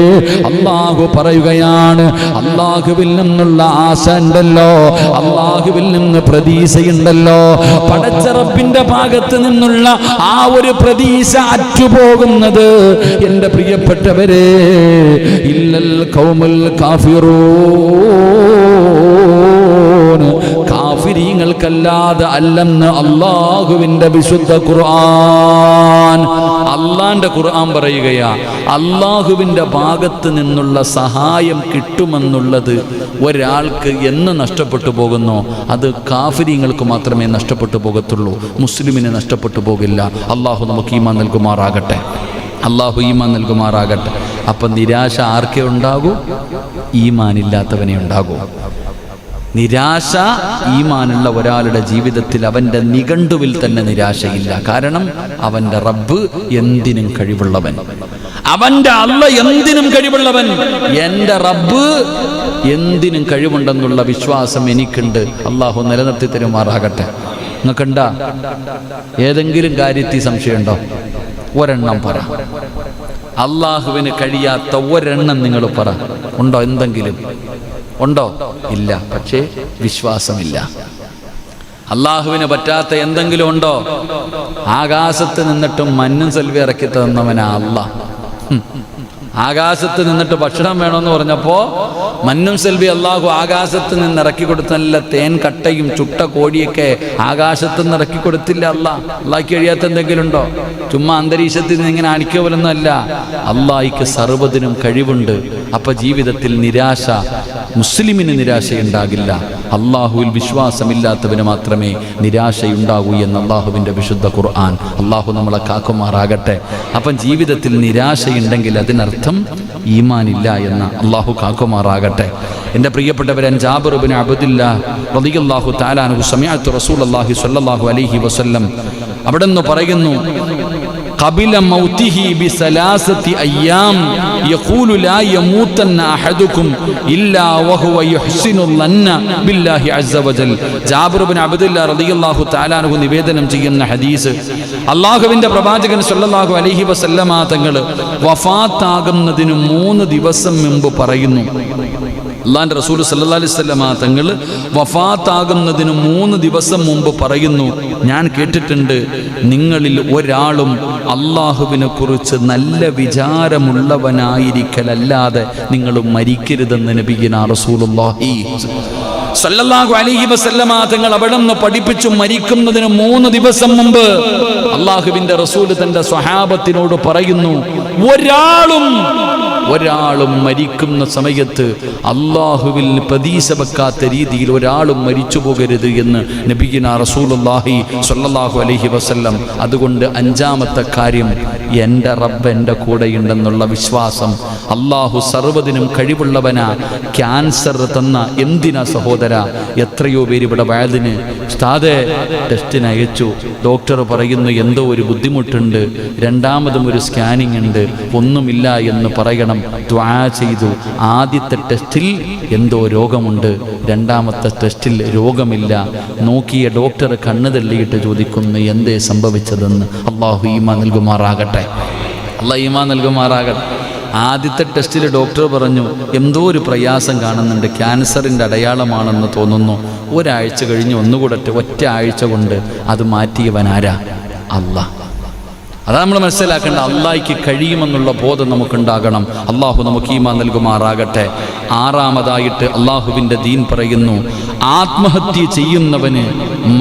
അള്ളാഹു പറയുകയാണ്, അള്ളാഹുവിൽ നിന്നുള്ള ആശ ഉണ്ടല്ലോ, അള്ളാഹുവിൽ നിന്ന് പ്രതീക്ഷയുണ്ടല്ലോ, പടച്ച റബ്ബിന്റെ ഭാഗത്ത് നിന്നുള്ള ആ ഒരു പ്രതീക്ഷ അറ്റുപോകുന്നത് എൻ്റെ പ്രിയപ്പെട്ടവരെ ഇല്ലൽ ഖൗമുൽ കാഫിറൂൻ, കാഫിരീങ്ങൾക്കല്ലാതെ അല്ലെന്ന് അള്ളാഹുവിന്റെ വിശുദ്ധ ഖുർആൻ. അള്ളാന്റെ ഖുർആൻ പറയുകയാ, അള്ളാഹുവിന്റെ ഭാഗത്ത് നിന്നുള്ള സഹായം കിട്ടുമെന്നുള്ളത് ഒരാൾക്ക് എന്ന് നഷ്ടപ്പെട്ടു പോകുന്നോ അത് കാഫിരീങ്ങൾക്ക് മാത്രമേ നഷ്ടപ്പെട്ടു പോകത്തുള്ളൂ, മുസ്ലിമിന് നഷ്ടപ്പെട്ടു പോകില്ല. അള്ളാഹു നമുക്ക് ഈമാൻ നൽകുമാറാകട്ടെ. അള്ളാഹു ഈമാൻ നൽകുമാറാകട്ടെ. അപ്പം നിരാശ ആർക്കേ ഉണ്ടാകൂ? ഈമാനില്ലാത്തവനെ ഉണ്ടാകൂ. നിരാശ ഈമാനുള്ള ഒരാളുടെ ജീവിതത്തിൽ അവൻ്റെ നിഘണ്ടുവിൽ തന്നെ നിരാശയില്ല. കാരണം അവൻ്റെ റബ്ബ് എന്തിനും കഴിവുള്ളവൻ, അവൻ്റെ അള്ള എന്തിനും കഴിവുള്ളവൻ, എൻ്റെ റബ്ബ് എന്തിനും കഴിവുണ്ടെന്നുള്ള വിശ്വാസം എനിക്കുണ്ട്. അള്ളാഹു നിലനിർത്തി തരുമാറാകട്ടെ. നിങ്ങൾക്കുണ്ടാ ഏതെങ്കിലും കാര്യത്തിൽ സംശയമുണ്ടോ? ഒരെണ്ണം പറ. അള്ളാഹുവിന് കഴിയാത്ത ഒരെണ്ണം നിങ്ങൾ പറ. ഉണ്ടോ? എന്തെങ്കിലും ഉണ്ടോ? ഇല്ല. പക്ഷേ വിശ്വാസമില്ല. അള്ളാഹുവിന് പറ്റാത്ത എന്തെങ്കിലും ഉണ്ടോ? ആകാശത്ത് നിന്നിട്ടും മഞ്ഞും സെൽവി ഇറക്കി തന്നവനാ അള്ളാഹ്. ആകാശത്ത് നിന്നിട്ട് ഭക്ഷണം വേണമെന്ന് പറഞ്ഞപ്പോൾ മന്നും സെൽവി അള്ളാഹു ആകാശത്ത് നിന്ന് ഇറക്കി കൊടുത്ത നല്ല തേൻ കട്ടയും ചുട്ട കോഴിയൊക്കെ ആകാശത്ത് നിന്ന് ഇറക്കി കൊടുത്തില്ല. അള്ളാഹ്ക്ക് കഴിയാത്ത എന്തെങ്കിലും ഉണ്ടോ? ചുമ്മാ അന്തരീക്ഷത്തിൽ നിന്ന് ഇങ്ങനെ അണിക്കുക പോലൊന്നും അല്ല. അള്ളാഹ്ക്ക് സർവ്വതിനും കഴിവുണ്ട്. അപ്പൊ ജീവിതത്തിൽ നിരാശ, മുസ്ലിമിന് നിരാശയുണ്ടാകില്ല. അള്ളാഹുവിൽ വിശ്വാസമില്ലാത്തവന് മാത്രമേ നിരാശയുണ്ടാകൂ എന്ന് അള്ളാഹുവിൻ്റെ വിശുദ്ധ ഖുർആൻ. അള്ളാഹു നമ്മളെ കാക്കുമാറാകട്ടെ. അപ്പം ജീവിതത്തിൽ നിരാശയുണ്ടെങ്കിൽ അതിനർത്ഥം ഈമാനില്ല എന്ന്. അള്ളാഹു കാക്കുമാറാകട്ടെ. എൻ്റെ പ്രിയപ്പെട്ടവരൻ, ജാബിർ ഇബ്നു അബ്ദില്ലാഹ് റളിയല്ലാഹു തആല അൻഹു സമിഅതു റസൂലുള്ളാഹി സ്വല്ലല്ലാഹു അലൈഹി വസല്ലം അവിടെന്ന് പറയുന്നു, قبل موته بثلاثة أيام يقول لا يموتن أحدكم إلا وهو يحسن الظن بالله عز وجل. ജാബിർ ഇബ്നു അബ്ദില്ലാഹ് റളിയല്ലാഹു തആല അൻഹു നിവേദനം ചെയ്യുന്ന ഹദീസ്, അല്ലാഹുവിന്റെ പ്രവാചകൻ സ്വല്ലല്ലാഹു അലൈഹി വസല്ലമ തങ്ങൾ വഫാത്താകുന്നതിന് 3 ദിവസം മുമ്പ് പറയുന്നു. അല്ലാഹുവിന്റെ റസൂൽ സല്ലല്ലാഹു അലൈഹി വസല്ലമ തങ്ങൾ വഫാത്താകുന്നതിന് 3 ദിവസം മുമ്പ് പറയുന്നു, ഞാൻ കേട്ടിട്ടുണ്ട് നിങ്ങളിൽ ഒരാളും അള്ളാഹുവിനെ കുറിച്ച് നല്ല വിചാരമുള്ളവനായിരിക്കലല്ലാതെ നിങ്ങൾ മരിക്കരുതെന്ന് നബിയുനാ റസൂലുള്ളാഹി സല്ലല്ലാഹു അലൈഹി വസല്ലമ തങ്ങൾ അവിടുന്ന് പഠിപ്പിച്ചു. മരിക്കുന്നതിന് 3 ദിവസം മുമ്പ് അള്ളാഹുവിന്റെ റസൂൽ തന്റെ സ്വഹാബത്തിനോട് പറയുന്നു, ഒരാളും മരിക്കുന്ന സമയത്ത് അള്ളാഹുവിൽ പ്രതീക്ഷ വെക്കാത്ത രീതിയിൽ ഒരാളും മരിച്ചു പോകരുത് എന്ന് നബിയുനാ റസൂലുള്ളാഹി സ്വല്ലല്ലാഹു അലൈഹി വസല്ലം. അതുകൊണ്ട് 5-ാമത്തെ കാര്യം, എൻ്റെ റബ്ബ് എൻ്റെ കൂടെയുണ്ടെന്നുള്ള വിശ്വാസം. അള്ളാഹു സർവ്വതിനും കഴിവുള്ളവനാ. ക്യാൻസർ തന്ന എന്തിനാ സഹോദര? എത്രയോ പേര് ഇവിടെ വയലിന് ഉസ്താദേ ടെസ്റ്റിന് അയച്ചു, ഡോക്ടർ പറയുന്നു എന്തോ ഒരു ബുദ്ധിമുട്ടുണ്ട്, 2ാമതും ഒരു സ്കാനിങ് ഉണ്ട്, ഒന്നുമില്ല എന്ന് പറയണം. ദുആ ചെയ്തു. ആദ്യത്തെ ടെസ്റ്റിൽ എന്തോ രോഗമുണ്ട്, 2ാമത്തെ ടെസ്റ്റിൽ രോഗമില്ല. നോക്കിയ ഡോക്ടർ കണ്ണ് തള്ളിയിട്ട് ചോദിക്കുന്നു എന്തേ സംഭവിച്ചതെന്ന്. അള്ളാഹു ഈമാൻ നൽകുമാറാകട്ടെ. അള്ളാഹു ഈമാൻ നൽകുമാറാകട്ടെ. ആദ്യത്തെ ടെസ്റ്റിൽ ഡോക്ടർ പറഞ്ഞു എന്തോ ഒരു പ്രയാസം കാണുന്നുണ്ട്, ക്യാൻസറിൻ്റെ അടയാളമാണെന്ന് തോന്നുന്നു. ഒരാഴ്ച കഴിഞ്ഞ് ഒന്നുകൂടെ ഒറ്റ ആഴ്ച കൊണ്ട് അത് മാറ്റിയവനാരാ? അല്ലാഹ്. അതാ നമ്മൾ മനസ്സിലാക്കേണ്ട. അള്ളാഹിക്ക് കഴിയുമെന്നുള്ള ബോധം നമുക്കുണ്ടാകണം. അള്ളാഹു നമുക്ക് ഈമാൻ നൽകുമാറാകട്ടെ. ആറാമതായിട്ട് അള്ളാഹുവിൻ്റെ ദീൻ പറയുന്നു, ആത്മഹത്യ ചെയ്യുന്നവന്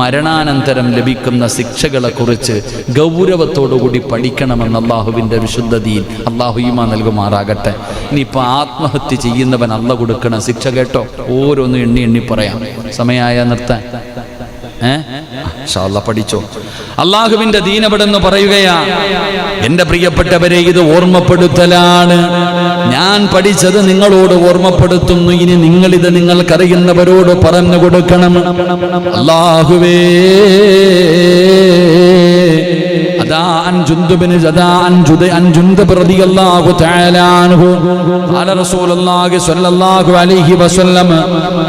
മരണാനന്തരം ലഭിക്കുന്ന ശിക്ഷകളെക്കുറിച്ച് ഗൗരവത്തോടുകൂടി പഠിക്കണമെന്ന് അള്ളാഹുവിൻ്റെ വിശുദ്ധ ദീൻ. അള്ളാഹു ഈമാൻ നൽകുമാറാകട്ടെ. ഇനിയിപ്പോൾ ആത്മഹത്യ ചെയ്യുന്നവൻ അള്ള കൊടുക്കണ ശിക്ഷ കേട്ടോ, ഓരോന്ന് എണ്ണി എണ്ണി പറയാം. സമയമായ നിർത്താൻ പഠിച്ചോ. അള്ളാഹുവിന്റെ ദീൻ എവിടെന്ന് പറയുകയാ, എന്റെ പ്രിയപ്പെട്ടവരെ, ഇത് ഓർമ്മപ്പെടുത്തലാണ്. ഞാൻ പഠിച്ചത് നിങ്ങളോട് ഓർമ്മപ്പെടുത്തുന്നു. ഇനി നിങ്ങളിത് നിങ്ങൾക്കറിയുന്നവരോട് പറഞ്ഞു കൊടുക്കണം. അള്ളാഹുവേ, عن جندب عن جندب رضي الله تعالى عنه قال رسول الله صلى الله عليه وسلم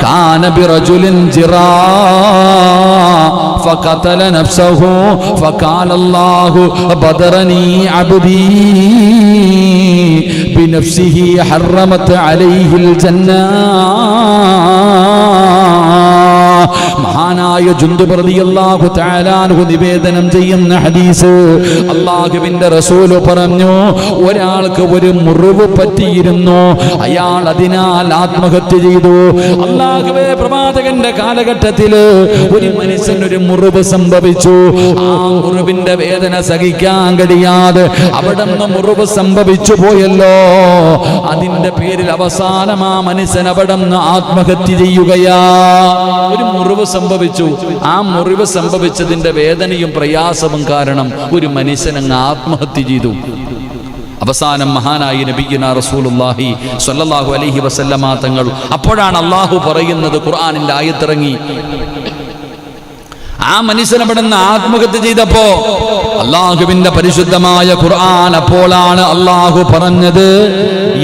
كان برجل جراء فقتل نفسه فقال الله بدرني عبدي بنفسه حرمت عليه الجنة. മഹാനായ ജുന്ദുബ് റളിയല്ലാഹു തആല അൻഹു നിവേദനം ചെയ്യുന്ന ഹദീസ്, അല്ലാഹുവിന്റെ റസൂൽ പറഞ്ഞു, ഒരാൾക്ക് ഒരു മുറിവ് പറ്റിയിരുന്നു, അയാൾ അതിനാൽ ആത്മഹത്യ ചെയ്തു. അല്ലാഹുവേ, പ്രവാചകന്റെ കാലഘട്ടത്തിൽ ഒരു മനുഷ്യന് ഒരു മുറിവ് സംഭവിച്ചു. ആ മുറിവിന്റെ വേദന സഹിക്കാൻ കഴിയാതെ അവിടെ നിന്ന് മുറിവ് സംഭവിച്ചു പോയല്ലോ. അതിന്റെ പേരിൽ അവസാനം ആ മനുഷ്യൻ അവിടെ നിന്ന് ആത്മഹത്യ ചെയ്യുകയാ. ഒരു മുറിവ് സംഭവിച്ചു. ആ മുറിവ് സംഭവിച്ചതിന്റെ വേദനയും പ്രയാസവും കാരണം ഒരു മനുഷ്യൻ അങ്ങ് ആത്മഹത്യ ചെയ്തു. അവസാനം മഹാനായ നബിയുനാ റസൂലുള്ളാഹി സ്വല്ലല്ലാഹു അലൈഹി വസല്ലമ തങ്ങൾ, അപ്പോഴാണ് അള്ളാഹു പറയുന്നത്, ഖുർആനിന്റെ ആയത്തിറങ്ങി. ആ മനുഷ്യൻ അവിടെ നിന്ന് ആത്മഹത്യ ചെയ്തപ്പോ അള്ളാഹുവിന്റെ പരിശുദ്ധമായ ഖുർആൻ, അപ്പോഴാണ് അള്ളാഹു പറഞ്ഞത്,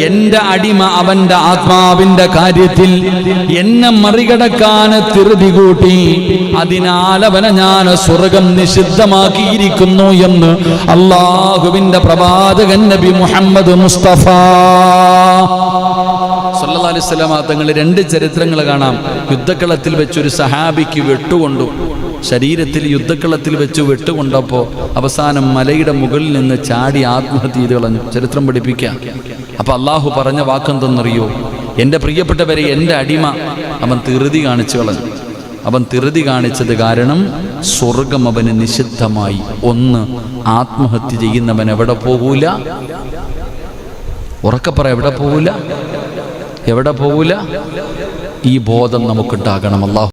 എന്റെ അടിമ അവന്റെ ആത്മാവിന്റെ കാര്യത്തിൽ എന്നെ മറികടക്കാൻ ധൃതി കൂട്ടി, അതിനാൽ അവനെ ഞാൻ സ്വർഗം നിഷിദ്ധമാക്കിയിരിക്കുന്നു എന്ന് അള്ളാഹുവിന്റെ പ്രവാചകൻ നബി മുഹമ്മദ് മുസ്തഫ സല്ലല്ലാഹു അലൈഹി വസല്ലം തങ്ങൾ രണ്ട് ചരിത്രങ്ങൾ കാണാം. യുദ്ധക്കളത്തിൽ വെച്ചൊരു സഹാബിക്ക് വെട്ടുകൊണ്ടു, ശരീരത്തിൽ യുദ്ധക്കളത്തിൽ വെച്ച് വെട്ടുകൊണ്ടപ്പോൾ അവസാനം മലയുടെ മുകളിൽ നിന്ന് ചാടി ആത്മഹത്യ ചെയ്ത് കളഞ്ഞു. ചരിത്രം പഠിപ്പിക്കാം. അപ്പൊ അള്ളാഹു പറഞ്ഞ വാക്കെന്തെന്നറിയോ? എൻ്റെ പ്രിയപ്പെട്ടവരെ, എൻ്റെ അടിമ അവൻ ധൃതി കാണിച്ചു കളഞ്ഞു. അവൻ ധൃതി കാണിച്ചത് കാരണം സ്വർഗം അവന് നിഷിദ്ധമായി. ഒന്ന്, ആത്മഹത്യ ചെയ്യുന്നവൻ എവിടെ പോകൂല? ഉറക്കപ്പറ, എവിടെ പോകൂല? എവിടെ പോകൂല? ഈ ബോധം നമുക്കുണ്ടാകണം. അല്ലാഹു